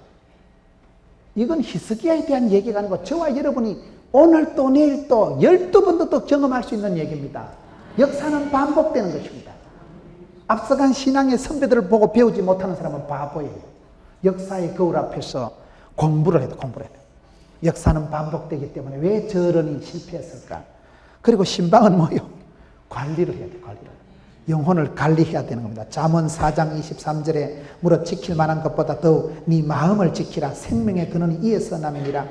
Speaker 1: 이건 히스기야에 대한 얘기가 아니고 저와 여러분이 오늘 또 내일 또 12번도 또 경험할 수 있는 얘기입니다. 역사는 반복되는 것입니다. 앞서간 신앙의 선배들을 보고 배우지 못하는 사람은 바보예요. 역사의 거울 앞에서 공부를 해야 돼. 역사는 반복되기 때문에 왜 저런이 실패했을까? 그리고 신방은 뭐요? 관리를 해야 돼. 영혼을 관리해야 되는 겁니다. 잠언 4장 23절에 무릇 지킬 만한 것보다 더욱 네 마음을 지키라. 생명의 근원이 이에서 남이니라.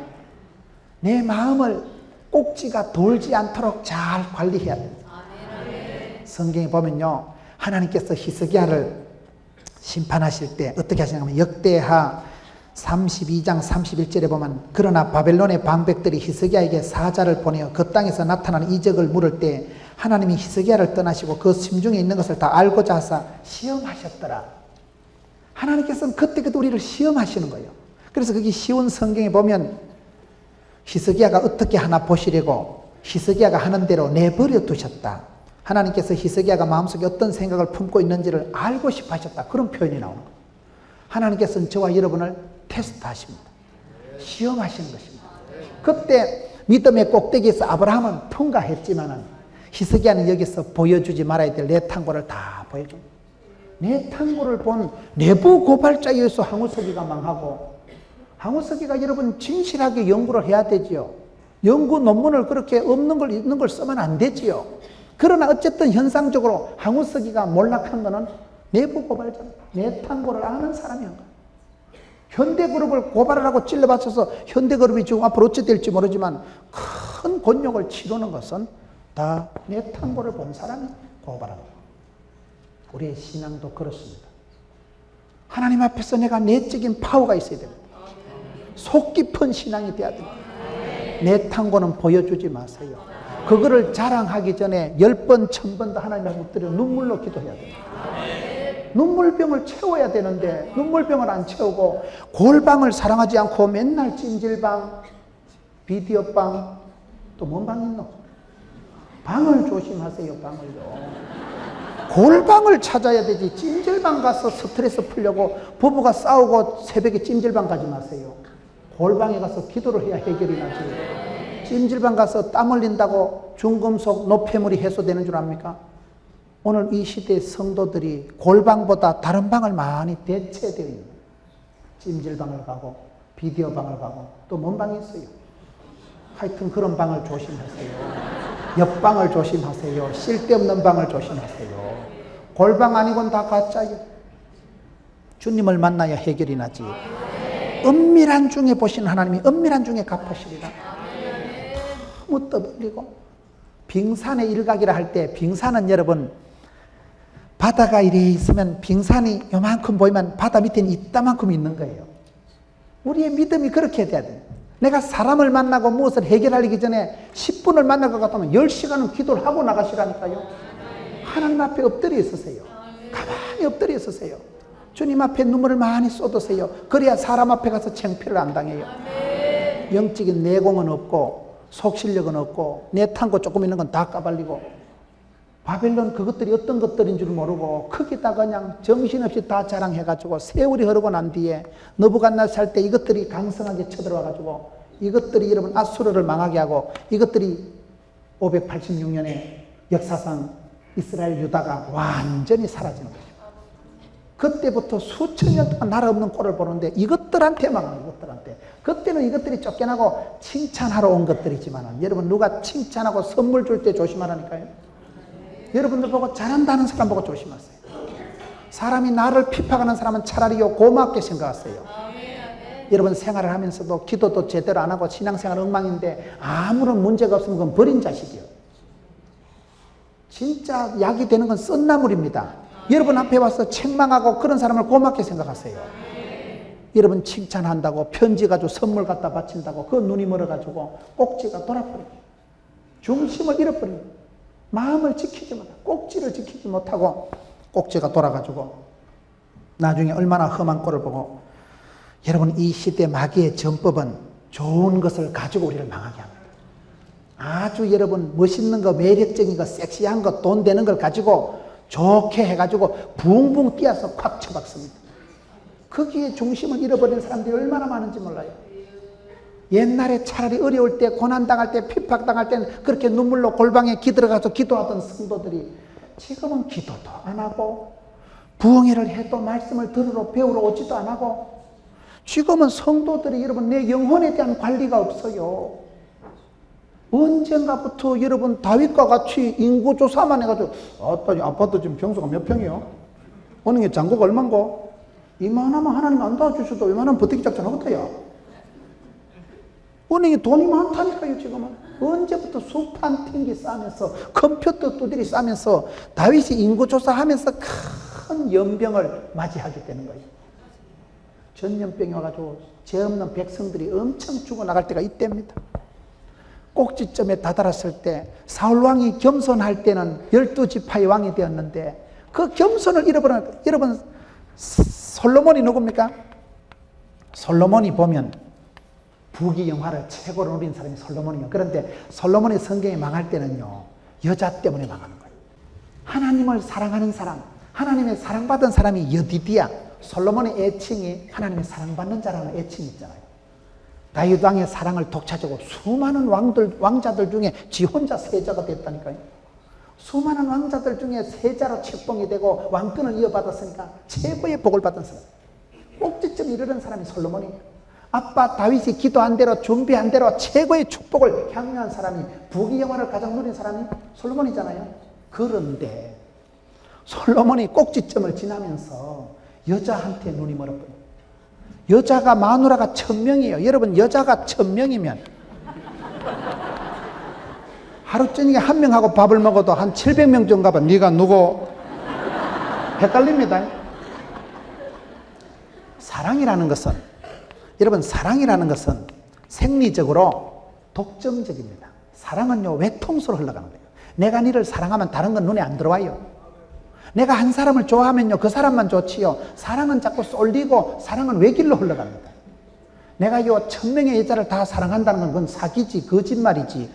Speaker 1: 내 마음을 꼭지가 돌지 않도록 잘 관리해야 됩니다. 성경에 보면요, 하나님께서 히스기야를 심판하실 때 어떻게 하시냐면 역대하 32장 31절에 보면 그러나 바벨론의 방백들이 히스기야에게 사자를 보내어 그 땅에서 나타나는 이적을 물을 때 하나님이 히스기야를 떠나시고 그 심중에 있는 것을 다 알고자 하사 시험하셨더라. 하나님께서는 그때 우리를 시험하시는 거예요. 그래서 거기 쉬운 성경에 보면 히스기야가 어떻게 하나 보시려고 히스기야가 하는 대로 내버려 두셨다. 하나님께서 히스기야가 마음속에 어떤 생각을 품고 있는지를 알고 싶어 하셨다. 그런 표현이 나오는 거예요. 하나님께서는 저와 여러분을 테스트하십니다. 시험하시는 것입니다. 그때 믿음의 꼭대기에서 아브라함은 통과했지만은 히스기야는 여기서 보여주지 말아야 될 내탕고를 다 보여줍니다. 내탕고를 본 내부 고발자에 의해서 항우서기가 망하고 항우서기가 여러분 진실하게 연구를 해야 되지요. 연구 논문을 그렇게 없는 걸 있는 걸 쓰면 안 되지요. 그러나 어쨌든 현상적으로 항우서기가 몰락한 거는 내부 고발자, 내탕고를 아는 사람이 한 거예요. 현대그룹을 고발을 하고 찔러받쳐서 현대그룹이 지금 앞으로 어찌 될지 모르지만 큰 곤욕을 치르는 것은 다 내탕고를 본 사람이 고발합니다. 우리의 신앙도 그렇습니다. 하나님 앞에서 내가 내적인 파워가 있어야 됩니다. 속 깊은 신앙이 돼야 됩니다. 내탕고는 보여주지 마세요. 그거를 자랑하기 전에 10번, 1000번도 하나님 앞에 엎드려 눈물로 기도해야 됩니다. 눈물병을 채워야 되는데 눈물병을 안 채우고 골방을 사랑하지 않고 맨날 찜질방, 비디오방, 또 뭔 방 있노? 방을 조심하세요, 방을요. 골방을 찾아야 되지. 찜질방 가서 스트레스 풀려고 부부가 싸우고 새벽에 찜질방 가지 마세요. 골방에 가서 기도를 해야 해결이 나지. 찜질방 가서 땀 흘린다고 중금속 노폐물이 해소되는 줄 압니까? 오늘 이 시대의 성도들이 골방보다 다른 방을 많이 대체되어 있는 거예요. 찜질방을 가고 비디오 방을 가고 또 뭔 방이 있어요? 하여튼 그런 방을 조심하세요. 옆방을 조심하세요. 쓸데없는 방을 조심하세요. 골방 아니곤 다 가짜요. 주님을 만나야 해결이 나지. 은밀한 중에 보신 하나님이 은밀한 중에 갚으시리라. 너무 떠벌리고 빙산의 일각이라 할 때 빙산은 여러분 바다가 이리 있으면 빙산이 요만큼 보이면 바다 밑에는 이따만큼 있는 거예요. 우리의 믿음이 그렇게 돼야 돼요. 내가 사람을 만나고 무엇을 해결하기 전에 10분을 만날 것 같으면 10시간은 기도를 하고 나가시라니까요. 하나님 앞에 엎드려 있으세요. 가만히 엎드려 있으세요. 주님 앞에 눈물을 많이 쏟으세요. 그래야 사람 앞에 가서 창피를 안 당해요. 영적인 내공은 없고 속실력은 없고 내탄고 조금 있는 건 다 까발리고 바벨론 그것들이 어떤 것들인 줄 모르고 거기다 그냥 정신없이 다 자랑해가지고 세월이 흐르고 난 뒤에 느부갓네살 때 이것들이 강성하게 쳐들어와가지고 이것들이 여러분 아수르를 망하게 하고 이것들이 586년에 역사상 이스라엘 유다가 완전히 사라지는 거죠. 그때부터 수천 년 동안 나라 없는 꼴을 보는데 이것들한테 망하는 이것들한테. 그때는 이것들이 쫓겨나고 칭찬하러 온 것들이지만 여러분 누가 칭찬하고 선물 줄 때 조심하라니까요. 여러분들 보고 잘한다는 사람 보고 조심하세요. 사람이 나를 핍박하는 사람은 차라리 고맙게 생각하세요. 여러분 생활을 하면서도 기도도 제대로 안 하고 신앙생활 엉망인데 아무런 문제가 없으면 그건 버린 자식이에요. 진짜 약이 되는 건 썬나물입니다. 여러분 앞에 와서 책망하고 그런 사람을 고맙게 생각하세요. 여러분 칭찬한다고 편지 가지고 선물 갖다 바친다고 그 눈이 멀어가지고 꼭지가 돌아버려요. 중심을 잃어버려요. 마음을 지키지 못하고 꼭지를 지키지 못하고 꼭지가 돌아가지고 나중에 얼마나 험한 꼴을 보고. 여러분 이 시대 마귀의 전법은 좋은 것을 가지고 우리를 망하게 합니다. 아주 여러분 멋있는 거 매력적인 거 섹시한 거 돈 되는 걸 가지고 좋게 해가지고 붕붕 뛰어서 콱 쳐박습니다. 거기에 중심을 잃어버린 사람들이 얼마나 많은지 몰라요. 옛날에 차라리 어려울 때 고난당할 때 핍박당할 때는 그렇게 눈물로 골방에 기들어가서 기도하던 성도들이 지금은 기도도 안 하고 부흥회를 해도 말씀을 들으러 배우러 오지도 안 하고 지금은 성도들이 여러분 내 영혼에 대한 관리가 없어요. 언젠가부터 여러분 다윗과 같이 인구조사만 해가지고 아파트 지금 평수가 몇 평이요? 어느 게 잔고가 얼만고? 이만하면 하나님 안 도와주셔도 웬만하면 버티기 작전 하겠다요. 은행에 돈이 많다니까요. 지금은 언제부터 수판 튕기 싸면서 컴퓨터 두드리 싸면서 다윗이 인구조사하면서 큰 연병을 맞이하게 되는 거예요. 전염병이 와가지고 죄 없는 백성들이 엄청 죽어나갈 때가 이때입니다. 꼭지점에 다다랐을 때 사울왕이 겸손할 때는 12지파의 왕이 되었는데 그 겸손을 잃어버린. 여러분 솔로몬이 누굽니까? 솔로몬이 보면 부귀 영화를 최고로 누린 사람이 솔로몬이에요. 그런데 솔로몬의 성경이 망할 때는요 여자 때문에 망하는 거예요. 하나님을 사랑하는 사람, 하나님의 사랑받은 사람이 여디디야. 솔로몬의 애칭이 하나님의 사랑받는 자라는 애칭이 있잖아요. 다윗 왕의 사랑을 독차지하고 수많은 왕자들 중에 지 혼자 세자가 됐다니까요. 수많은 왕자들 중에 세자로 책봉이 되고 왕권을 이어받았으니까 최고의 복을 받은 사람, 꼭지점에 이르는 사람이 솔로몬이에요. 아빠 다윗이 기도한 대로 준비한 대로 최고의 축복을 향유한 사람이 부귀 영화를 가장 누린 사람이 솔로몬이잖아요. 그런데 솔로몬이 꼭지점을 지나면서 여자한테 눈이 멀어버려요. 여자가 마누라가 1000명이에요. 여러분 여자가 1000명이면 하루 저녁에 한 명하고 밥을 먹어도 한 700명 정도 가봐. 네가 누구? 헷갈립니다. 사랑이라는 것은 여러분 사랑이라는 것은 생리적으로 독점적입니다. 사랑은요 외통수로 흘러가는 거예요. 내가 너를 사랑하면 다른 건 눈에 안 들어와요. 내가 한 사람을 좋아하면요 그 사람만 좋지요. 사랑은 자꾸 쏠리고 사랑은 외길로 흘러갑니다. 내가 요 1000명의 여자를 다 사랑한다는 건 그건 사기지, 거짓말이지.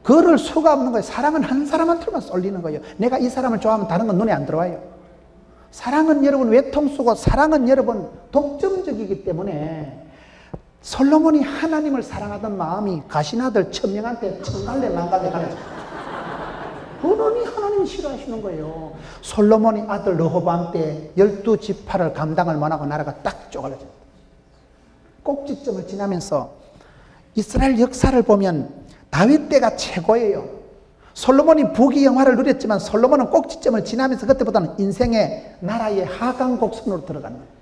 Speaker 1: 그럴 수가 없는 거예요. 사랑은 한 사람한테만 쏠리는 거예요. 내가 이 사람을 좋아하면 다른 건 눈에 안 들어와요. 사랑은 여러분 외통수고 사랑은 여러분 독점적이기 때문에 솔로몬이 하나님을 사랑하던 마음이 가신 아들 1000명한테 천갈래 만갈래 가는 그러니 하나님이 싫어하시는 거예요. 솔로몬이 아들 르호보암 때 12지파를 감당을 못하고 나라가 딱 쪼갈라졌다. 꼭지점을 지나면서 이스라엘 역사를 보면 다윗 때가 최고예요. 솔로몬이 부귀 영화를 누렸지만 솔로몬은 꼭지점을 지나면서 그때보다는 인생의 나라의 하강 곡선으로 들어가는 거예요.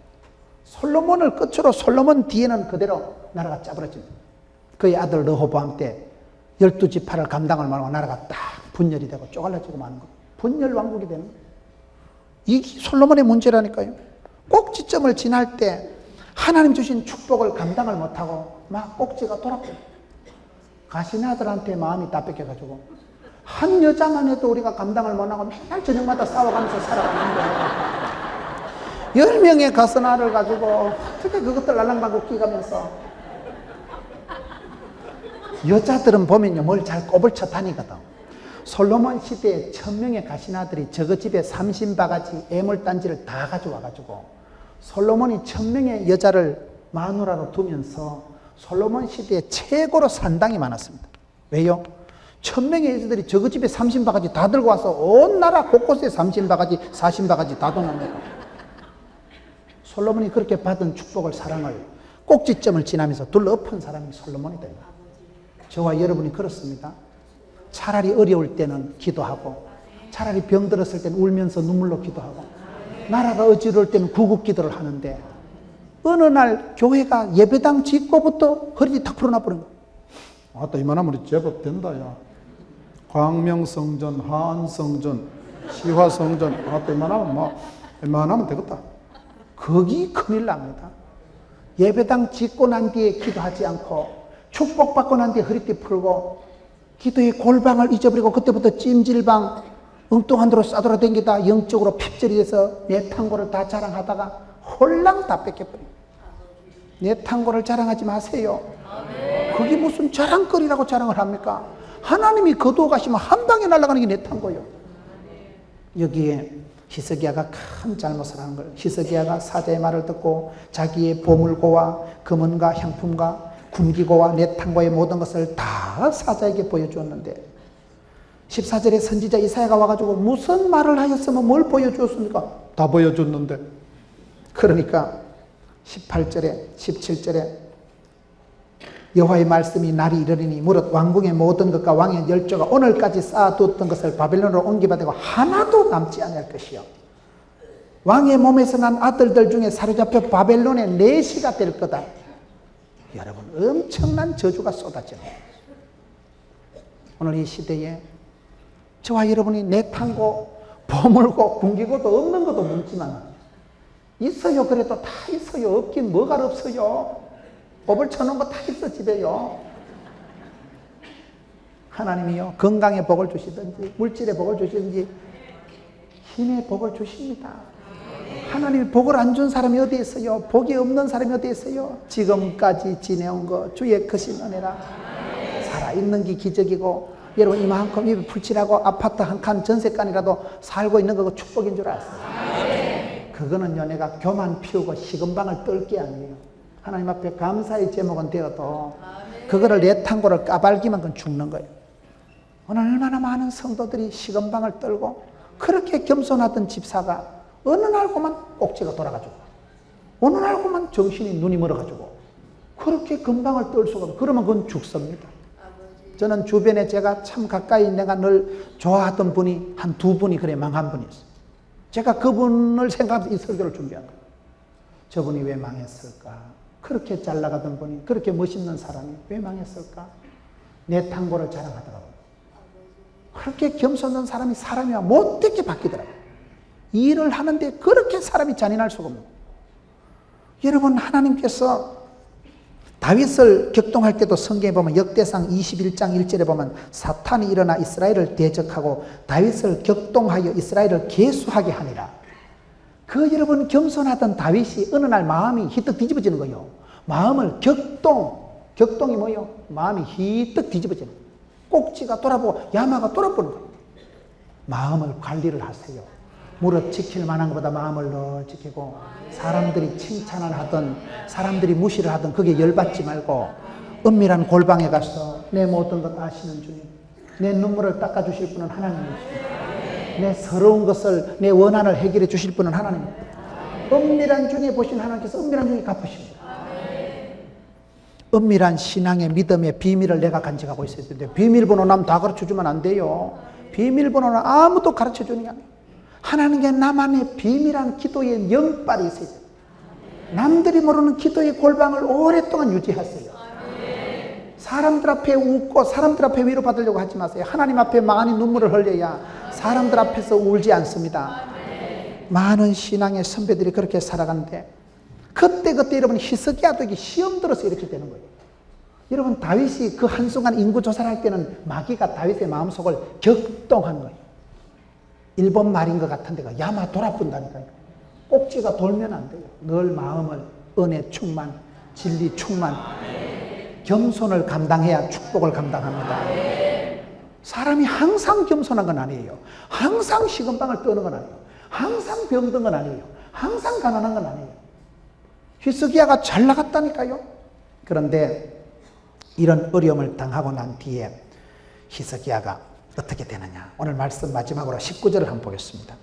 Speaker 1: 솔로몬을 끝으로 솔로몬 뒤에는 그대로 나라가 짜부러집니다. 그의 아들 르호보암 때 12지파를 감당을 못하고 나라가 딱 분열이 되고 쪼갈라지고 마는 거예요. 분열 왕국이 되는 거예요. 이게 솔로몬의 문제라니까요. 꼭지점을 지날 때 하나님 주신 축복을 감당을 못하고 막 꼭지가 돌아버려요. 가신 아들한테 마음이 다 뺏겨가지고 한 여자만 해도 우리가 감당을 못하고 맨날 저녁마다 싸워가면서 살아가는 거예요. 10명의 가스나를 가지고 어떻게 그것들 알랑방구 끼가면서 여자들은 보면요 뭘 잘 꼽을 쳐 다니거든. 솔로몬 시대에 1000명의 가시나들이 저거 집에 삼신바가지 애물단지를 다 가져와가지고 솔로몬이 1000명의 여자를 마누라로 두면서 솔로몬 시대에 최고로 산당이 많았습니다. 왜요? 1000명의 여자들이 저거 집에 삼신바가지 다 들고 와서 온 나라 곳곳에 삼신바가지, 사신바가지 다 도납니다. 솔로몬이 그렇게 받은 축복을, 사랑을 꼭지점을 지나면서 둘러엎은 사람이 솔로몬이다. 저와 여러분이 그렇습니다. 차라리 어려울 때는 기도하고, 차라리 병들었을 때는 울면서 눈물로 기도하고, 나라가 어지러울 때는 구국기도를 하는데 어느 날 교회가 예배당 짓고부터 허리 탁 풀어놔버린 거야. 아따 이만하면 우리 제법 된다 야. 광명성전, 한성전, 시화성전 아따 이만하면 뭐 이만하면 되겠다. 거기 큰일 납니다. 예배당 짓고 난 뒤에 기도하지 않고 축복받고 난 뒤에 허리띠 풀고 기도의 골방을 잊어버리고 그때부터 찜질방 엉뚱한 데로 싸돌아다니다 영적으로 핍절이 돼서 내 탕고를 다 자랑하다가 홀랑 다 뺏겨버립니다. 내 탕고를 자랑하지 마세요. 그게 무슨 자랑거리라고 자랑을 합니까? 하나님이 거두어 가시면 한 방에 날아가는 게 내 탕고예요. 여기에 히스기야가 큰 잘못을 하는 거예요. 히스기야가 사자의 말을 듣고 자기의 보물고와 금은과 향품과 군기고와 내탕고의 모든 것을 다 사자에게 보여주었는데 14절에 선지자 이사야가 와가지고 무슨 말을 하였으면 뭘 보여주었습니까? 다 보여줬는데. 그러니까 18절에 17절에 여호와의 말씀이 날이 이르리니 무릇 왕궁의 모든 것과 왕의 열조가 오늘까지 쌓아두었던 것을 바벨론으로 옮겨받고 하나도 남지 않을 것이요 왕의 몸에서 난 아들들 중에 사로잡혀 바벨론의 내시가 될 거다. 여러분 엄청난 저주가 쏟아져요. 오늘 이 시대에 저와 여러분이 내탕고 보물고 군기고도 없는 것도 묻지만 있어요. 그래도 다 있어요. 없긴 뭐가 없어요. 법을 쳐놓은 거 다 있어 집에요. 하나님이요 건강의 복을 주시든지 물질의 복을 주시든지 힘의 복을 주십니다. 하나님이 복을 안 준 사람이 어디 있어요? 복이 없는 사람이 어디 있어요? 지금까지 지내온 거 주의 크신 은혜라. 살아있는 게 기적이고 여러분 이만큼 입이 풀칠하고 아파트 한 칸 전세간이라도 살고 있는 거 축복인 줄 아세요? 그거는요 내가 교만 피우고 식은방을 떨 게 아니에요. 하나님 앞에 감사의 제목은 되어도 그거를 내 탕고를 까발기만 건 죽는 거예요. 오늘 얼마나 많은 성도들이 식은방을 떨고 그렇게 겸손하던 집사가 어느 날고만 꼭지가 돌아가지고 어느 날고만 정신이 눈이 멀어가지고 그렇게 금방을 떨 수가 없어요. 그러면 그건 죽습니다. 저는 주변에 제가 참 가까이 내가 늘 좋아하던 분이 한 두 분이 그래 망한 분이 있어요. 제가 그분을 생각하면서 이 설교를 준비한 거예요. 저분이 왜 망했을까? 그렇게 잘 나가던 분이 그렇게 멋있는 사람이 왜 망했을까? 내 탕고를 자랑하더라고요. 그렇게 겸손한 사람이 사람이야 못되게 바뀌더라고요. 일을 하는데 그렇게 사람이 잔인할 수가 없는 거예요. 여러분 하나님께서 다윗을 격동할 때도 성경에 보면 역대상 21장 1절에 보면 사탄이 일어나 이스라엘을 대적하고 다윗을 격동하여 이스라엘을 계수하게 하니라. 그 여러분 겸손하던 다윗이 어느 날 마음이 히뜩 뒤집어지는 거예요. 마음을 격동이 뭐요? 마음이 희뜩 뒤집어지는 거예요. 꼭지가 돌아보고 야마가 돌아보는 거예요. 마음을 관리를 하세요. 무릇 지킬 만한 것보다 마음을 늘 지키고, 사람들이 칭찬을 하든 사람들이 무시를 하든 그게 열받지 말고, 은밀한 골방에 가서 내 모든 것 아시는 주님, 내 눈물을 닦아주실 분은 하나님이십니다. 내 서러운 것을, 내 원한을 해결해 주실 분은 하나님입니다. 은밀한 중에 보신 하나님께서 은밀한 중에 갚으십니다. 은밀한 신앙의 믿음의 비밀을 내가 간직하고 있어야 되는데, 비밀번호 남 다 가르쳐주면 안 돼요. 비밀번호는 아무도 가르쳐주는 게 아니에요. 하나님께 나만의 비밀한 기도의 영빨이 있어야 돼요. 남들이 모르는 기도의 골방을 오랫동안 유지하세요. 사람들 앞에 웃고 사람들 앞에 위로받으려고 하지 마세요. 하나님 앞에 많이 눈물을 흘려야 사람들 앞에서 울지 않습니다. 많은 신앙의 선배들이 그렇게 살아가는데, 그때 여러분 히스기야도 이게 시험 들어서 이렇게 되는 거예요. 여러분 다윗이 그 한순간 인구 조사를 할 때는 마귀가 다윗의 마음속을 격동한 거예요. 일본 말인 것 같은데 야마 돌아본다니까요. 꼭지가 돌면 안 돼요. 늘 마음을 은혜 충만, 진리 충만, 겸손을 감당해야 축복을 감당합니다. 사람이 항상 겸손한 건 아니에요. 항상 식은방을 떠는 건 아니에요. 항상 병든 건 아니에요. 항상 가난한 건 아니에요. 히스기야가 잘 나갔다니까요. 그런데 이런 어려움을 당하고 난 뒤에 히스기야가 어떻게 되느냐. 오늘 말씀 마지막으로 19절을 한번 보겠습니다.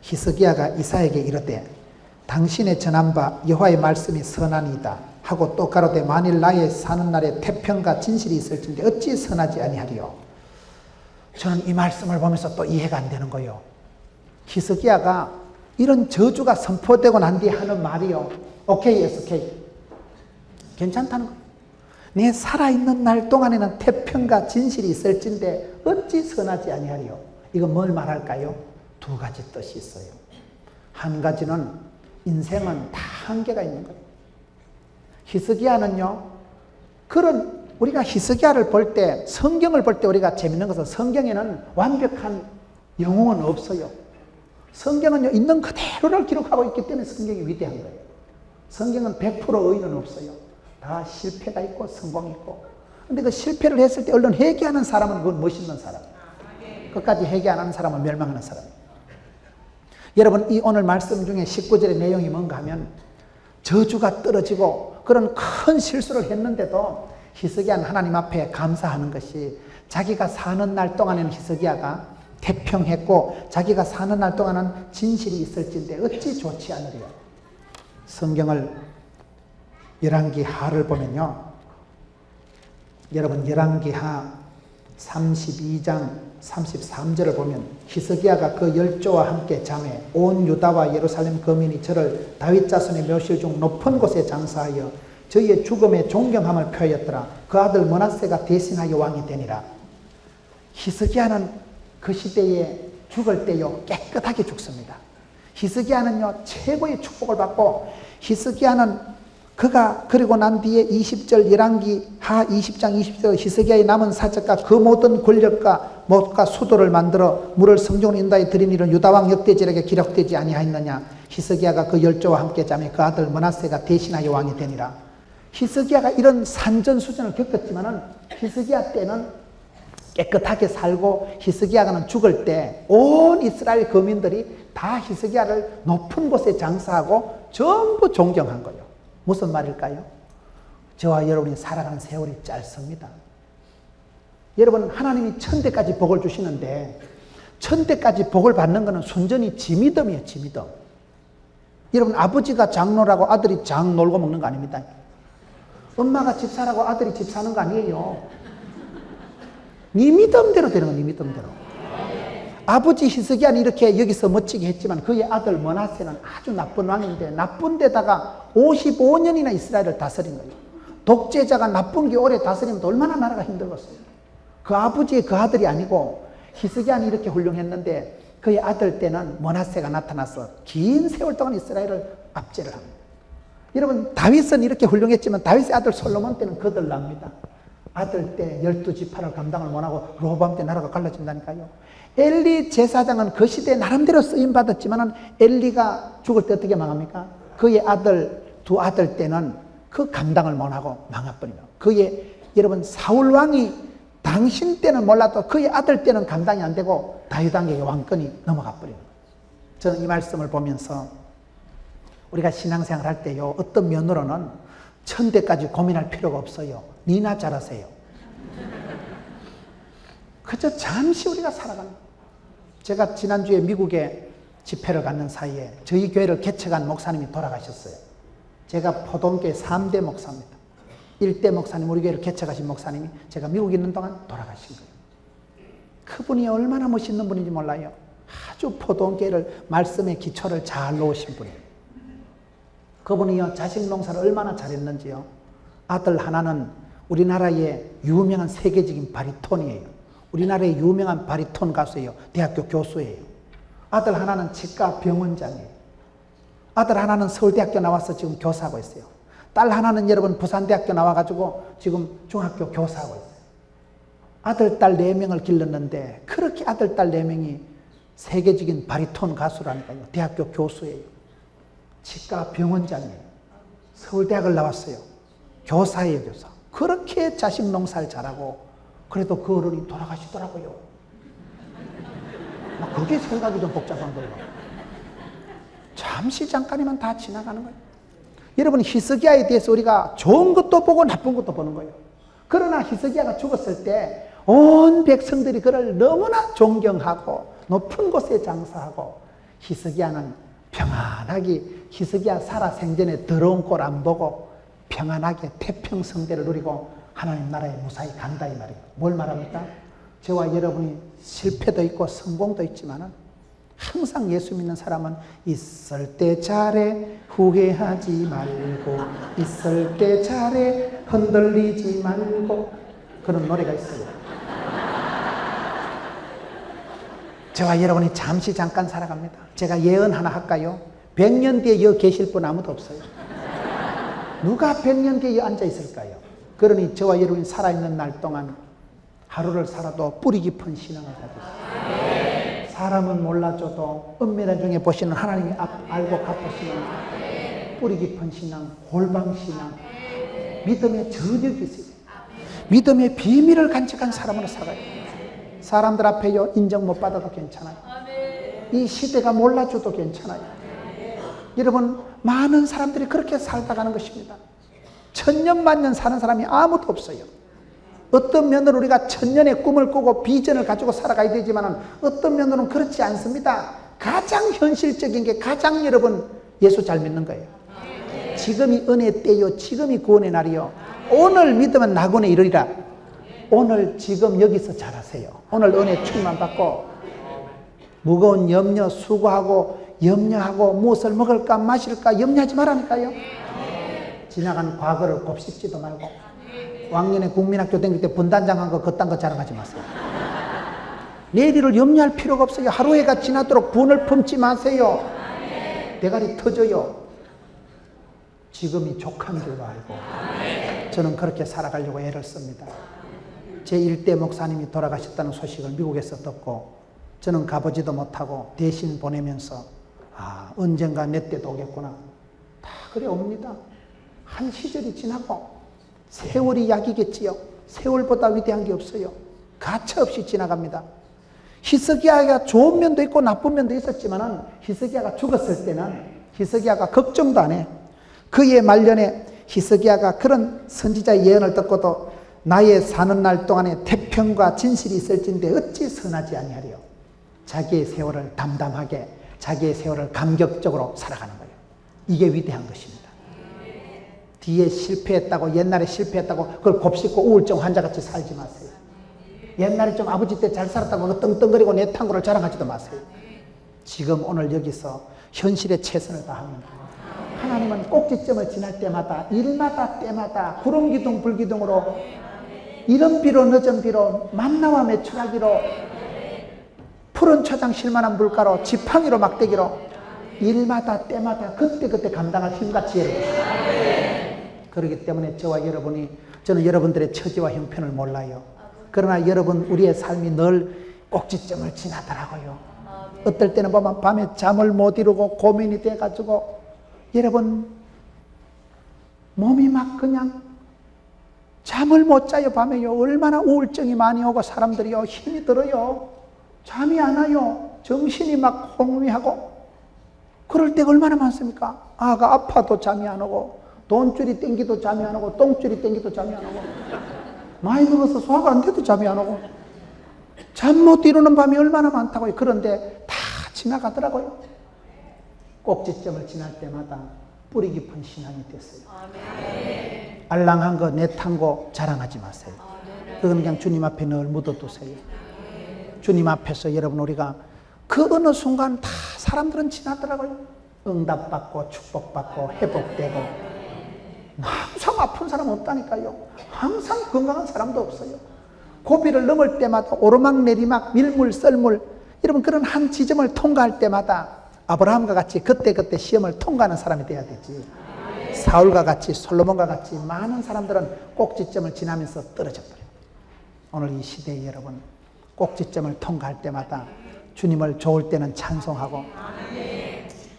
Speaker 1: 히스기야가 이사야에게 이르되 당신의 전한 바 여호와의 말씀이 선하니이다 하고 또 가로되 만일 나의 사는 날에 태평과 진실이 있을진데 어찌 선하지 아니하리요. 저는 이 말씀을 보면서 또 이해가 안 되는 거예요. 히스기야가 이런 저주가 선포되고 난 뒤에 하는 말이요. 오케이, SK. 괜찮다는 거예요. 네 살아있는 날 동안에는 태평과 진실이 있을진데 어찌 선하지 아니하리요. 이건 뭘 말할까요? 두 가지 뜻이 있어요. 한 가지는 인생은 다 한계가 있는 거예요. 히스기야는요, 그런 우리가 히스기야를 볼 때, 성경을 볼 때 우리가 재밌는 것은 성경에는 완벽한 영웅은 없어요. 성경은요, 있는 그대로를 기록하고 있기 때문에 성경이 위대한 거예요. 성경은 100% 의의는 없어요. 다 실패가 있고 성공이 있고. 근데 그 실패를 했을 때 얼른 회개하는 사람은 그건 멋있는 사람. 끝까지 회개 안 하는 사람은 멸망하는 사람. 여러분, 이 오늘 말씀 중에 19절의 내용이 뭔가 하면 저주가 떨어지고 그런 큰 실수를 했는데도 히스기야는 하나님 앞에 감사하는 것이, 자기가 사는 날 동안에는 히스기야가 태평했고 자기가 사는 날 동안은 진실이 있을진데 어찌 좋지 않으리요. 성경을 열왕기하를 보면요, 여러분 열왕기하 32장 33절을 보면 히스기야가 그 열조와 함께 잠에 온 유다와 예루살렘 거민이 저를 다윗 자손의 묘실 중 높은 곳에 장사하여 저희의 죽음에 존경함을 표하였더라. 그 아들 므낫세가 대신하여 왕이 되니라. 히스기야는 그 시대에 죽을 때요 깨끗하게 죽습니다. 히스기야는요 최고의 축복을 받고, 히스기야는 그가 그리고 난 뒤에 20절 열왕기하 20장 20절 히스기야의 남은 사적과 그 모든 권력과 못과 수도를 만들어 물을 성중으로 인도하여 드린 일은 유다왕 역대절에게 기록되지 아니하였느냐. 히스기야가 그 열조와 함께 잠에 그 아들 므낫세가 대신하여 왕이 되니라. 히스기야가 이런 산전수전을 겪었지만은 히스기야 때는 깨끗하게 살고, 히스기야가 죽을 때 온 이스라엘 거민들이 다 히스기야를 높은 곳에 장사하고 전부 존경한 거예요. 무슨 말일까요? 저와 여러분이 살아가는 세월이 짧습니다. 여러분, 하나님이 천대까지 복을 주시는데 천대까지 복을 받는 것은 순전히 지미덤이에요. 지미덤. 여러분, 아버지가 장노라고 아들이 장 놀고 먹는 거 아닙니다. 엄마가 집 사라고 아들이 집 사는 거 아니에요. 네 믿음대로 되는 거, 네 믿음대로. 아버지 히스기야는 이렇게 여기서 멋지게 했지만 그의 아들 므낫세는 아주 나쁜 왕인데, 나쁜 데다가 55년이나 이스라엘을 다스린 거예요. 독재자가 나쁜 게 오래 다스리면 얼마나 나라가 힘들었어요. 그 아버지의 그 아들이 아니고 히스기야는 이렇게 훌륭했는데 그의 아들 때는 므낫세가 나타나서 긴 세월 동안 이스라엘을 압제를 합니다. 여러분, 다윗은 이렇게 훌륭했지만 다윗의 아들 솔로몬 때는 거덜납니다. 아들 때 12지파를 감당을 못하고 로보암 때 나라가 갈라진다니까요. 엘리 제사장은 그 시대에 나름대로 쓰임받았지만 엘리가 죽을 때 어떻게 망합니까? 그의 아들, 두 아들 때는 그 감당을 못하고 망해버리면 그의 여러분 사울 왕이 당신 때는 몰라도 그의 아들 때는 감당이 안 되고 다윗 왕에게 왕권이 넘어가 버리는 거예요. 저는 이 말씀을 보면서 우리가 신앙생활 할 때요 어떤 면으로는 천대까지 고민할 필요가 없어요. 니나 잘하세요. 그저 잠시 우리가 살아가는 거예요. 제가 지난주에 미국에 집회를 갔는 사이에 저희 교회를 개척한 목사님이 돌아가셨어요. 제가 포동교회 3대 목사입니다. 1대 목사님, 우리 교회를 개척하신 목사님이 제가 미국에 있는 동안 돌아가신 거예요. 그분이 얼마나 멋있는 분인지 몰라요. 아주 포동교회를 말씀의 기초를 잘 놓으신 분이에요. 그분이요 자식 농사를 얼마나 잘했는지요. 아들 하나는 우리나라의 유명한 세계적인 바리톤이에요. 우리나라의 유명한 바리톤 가수예요. 대학교 교수예요. 아들 하나는 치과 병원장이에요. 아들 하나는 서울대학교 나와서 지금 교사하고 있어요. 딸 하나는 여러분 부산대학교 나와가지고 지금 중학교 교사하고 있어요. 아들, 딸 4명을 길렀는데 그렇게 아들, 딸 4명이 세계적인 바리톤 가수라니까요. 대학교 교수예요. 치과 병원장이에요. 서울대학을 나왔어요. 교사예요, 교사. 그렇게 자식 농사를 잘하고 그래도 그 어른이 돌아가시더라고요. 그게 생각이 좀 복잡한 거예요. 잠시 잠깐이면 다 지나가는 거예요. 여러분 히스기야에 대해서 우리가 좋은 것도 보고 나쁜 것도 보는 거예요. 그러나 히스기야가 죽었을 때 온 백성들이 그를 너무나 존경하고 높은 곳에 장사하고 히스기야는 평안하게 히스기야 살아 생전에 더러운 꼴 안 보고 평안하게 태평성대를 누리고 하나님 나라에 무사히 간다 이 말이에요. 뭘 말합니까? 저와 여러분이 실패도 있고 성공도 있지만은 항상 예수 믿는 사람은 있을 때 잘해 후회하지 말고 있을 때 잘해 흔들리지 말고 그런 노래가 있어요. 저와 여러분이 잠시 잠깐 살아갑니다. 제가 예언 하나 할까요? 100년 뒤에 여기 계실 분 아무도 없어요. 누가 100년 뒤에 앉아 있을까요? 그러니 저와 여러분이 살아있는 날 동안 하루를 살아도 뿌리 깊은 신앙을 가지고 사람은 몰라줘도 은밀한 중에 보시는 하나님이 알고 갚으시는 뿌리 깊은 신앙, 골방 신앙, 믿음의 저녁이 있어요. 믿음의 비밀을 간직한 사람으로 살아요. 사람들 앞에요 인정 못 받아도 괜찮아요. 이 시대가 몰라줘도 괜찮아요. 여러분 많은 사람들이 그렇게 살다 가는 것입니다. 천년만년 사는 사람이 아무도 없어요. 어떤 면으로 우리가 천년의 꿈을 꾸고 비전을 가지고 살아가야 되지만 어떤 면으로는 그렇지 않습니다. 가장 현실적인 게 가장 여러분 예수 잘 믿는 거예요. 지금이 은혜 때요 지금이 구원의 날이요. 오늘 믿으면 낙원에 이르리라. 오늘 지금 여기서 잘하세요. 오늘 은혜 충만 받고 무거운 염려 수고하고 염려하고 무엇을 먹을까 마실까 염려하지 말라니까요. 지나간 과거를 곱씹지도 말고 왕년에 국민학교 다닐 때 분단장한 거 그딴 거 자랑하지 마세요. 내일을 염려할 필요가 없어요. 하루해가 지나도록 분을 품지 마세요. 대가리 터져요. 지금이 족한 줄로 알고 저는 그렇게 살아가려고 애를 씁니다. 제 1대 목사님이 돌아가셨다는 소식을 미국에서 듣고 저는 가보지도 못하고 대신 보내면서 언젠가 내 때도 오겠구나. 다 그래 옵니다. 한 시절이 지나고 세월이 약이겠지요. 세월보다 위대한 게 없어요. 가차없이 지나갑니다. 히스기야가 좋은 면도 있고 나쁜 면도 있었지만 히스기야가 죽었을 때는 히스기야가 걱정도 안 해. 그의 말년에 히스기야가 그런 선지자의 예언을 듣고도 나의 사는 날 동안에 태평과 진실이 있을진데 어찌 선하지 아니하리요. 자기의 세월을 담담하게 자기의 세월을 감격적으로 살아가는 거예요. 이게 위대한 것입니다. 뒤에 실패했다고 옛날에 실패했다고 그걸 곱씹고 우울증 환자같이 살지 마세요. 옛날에 좀 아버지 때 잘 살았다고 떵떵거리고 내 탕구를 자랑하지도 마세요. 지금 오늘 여기서 현실에 최선을 다하면 하나님은 꼭지점을 지날 때마다 일마다 때마다 구름기둥 불기둥으로 이른 비로 늦은 비로 만나와 메추라기로 푸른 초장 실만한 물가로 지팡이로 막대기로 일마다 때마다 그때그때 감당할 힘과 지혜를 주십니다. 그렇기 때문에 저와 여러분이 저는 여러분들의 처지와 형편을 몰라요. 그러나 여러분 우리의 삶이 늘 꼭지점을 지나더라고요. 어떨 때는 보면 밤에 잠을 못 이루고 고민이 돼가지고 여러분 몸이 막 그냥 잠을 못 자요. 밤에요. 얼마나 우울증이 많이 오고 사람들이요 힘이 들어요. 잠이 안 와요. 정신이 막 혼미하고 그럴 때가 얼마나 많습니까? 아가 아파도 잠이 안 오고 돈줄이 땡기도 잠이 안 오고 똥줄이 땡기도 잠이 안 오고 많이 먹어서 소화가 안 돼도 잠이 안 오고 잠 못 이루는 밤이 얼마나 많다고요. 그런데 다 지나가더라고요. 꼭지점을 지날 때마다 뿌리 깊은 신앙이 됐어요. 알랑한 거 내탄 거 자랑하지 마세요. 그건 그냥 주님 앞에 늘 묻어두세요. 주님 앞에서 여러분 우리가 그 어느 순간 다 사람들은 지나더라고요. 응답받고 축복받고 회복되고 항상 아픈 사람 없다니까요. 항상 건강한 사람도 없어요. 고비를 넘을 때마다 오르막 내리막 밀물 썰물 여러분 그런 한 지점을 통과할 때마다 아브라함과 같이 그때그때 시험을 통과하는 사람이 돼야 되지. 사울과 같이 솔로몬과 같이 많은 사람들은 꼭지점을 지나면서 떨어져 버려요. 오늘 이 시대에 여러분 꼭지점을 통과할 때마다 주님을 좋을 때는 찬송하고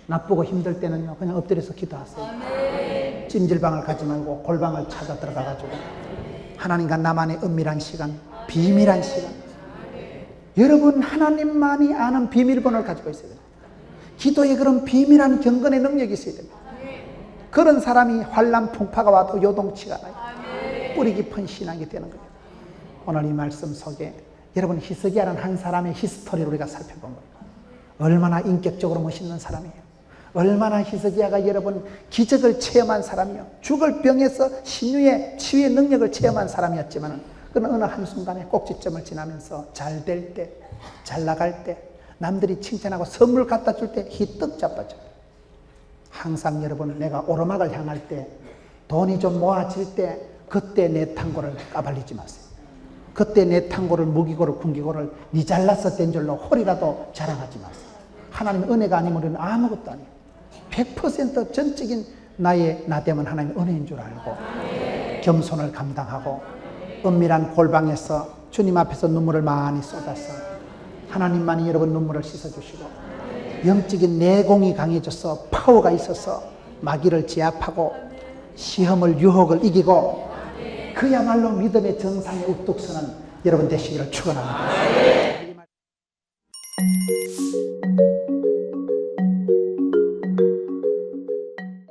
Speaker 1: 나쁘고 힘들 때는요 그냥 엎드려서 기도하세요. 찜질방을 가지 말고 골방을 찾아 들어가가지고 하나님과 나만의 은밀한 시간, 비밀한 시간. 여러분 하나님만이 아는 비밀번호를 가지고 있어야 돼요. 기도에 그런 비밀한 경건의 능력이 있어야 됩니다. 그런 사람이 환난 풍파가 와도 요동치가 않아요. 뿌리 깊은 신앙이 되는 거예요. 오늘 이 말씀 속에 여러분 히스기야라는 한 사람의 히스토리를 우리가 살펴본 거예요. 얼마나 인격적으로 멋있는 사람이에요. 얼마나 히스기야가 여러분 기적을 체험한 사람이요. 죽을 병에서 신유의 치유의 능력을 체험한 사람이었지만 그는 어느 한순간에 꼭지점을 지나면서 잘 될 때, 잘 나갈 때, 남들이 칭찬하고 선물 갖다 줄 때 희떡 자빠져. 항상 여러분 내가 오르막을 향할 때 돈이 좀 모아질 때 그때 내 탕고를 까발리지 마세요. 그때 내 탕고를 무기고를 군기고를 니 잘났어 된 줄로 홀이라도 자랑하지 마세요. 하나님의 은혜가 아니면 우리는 아무것도 아니에요. 100% 전적인 나의 나됨은 하나님의 은혜인 줄 알고 겸손을 감당하고 은밀한 골방에서 주님 앞에서 눈물을 많이 쏟아서 하나님만이 여러분 눈물을 씻어주시고 영적인 내공이 강해져서 파워가 있어서 마귀를 제압하고 시험을 유혹을 이기고 그야말로 믿음의 정상에 우뚝 서는 여러분 되시기를 축원합니다.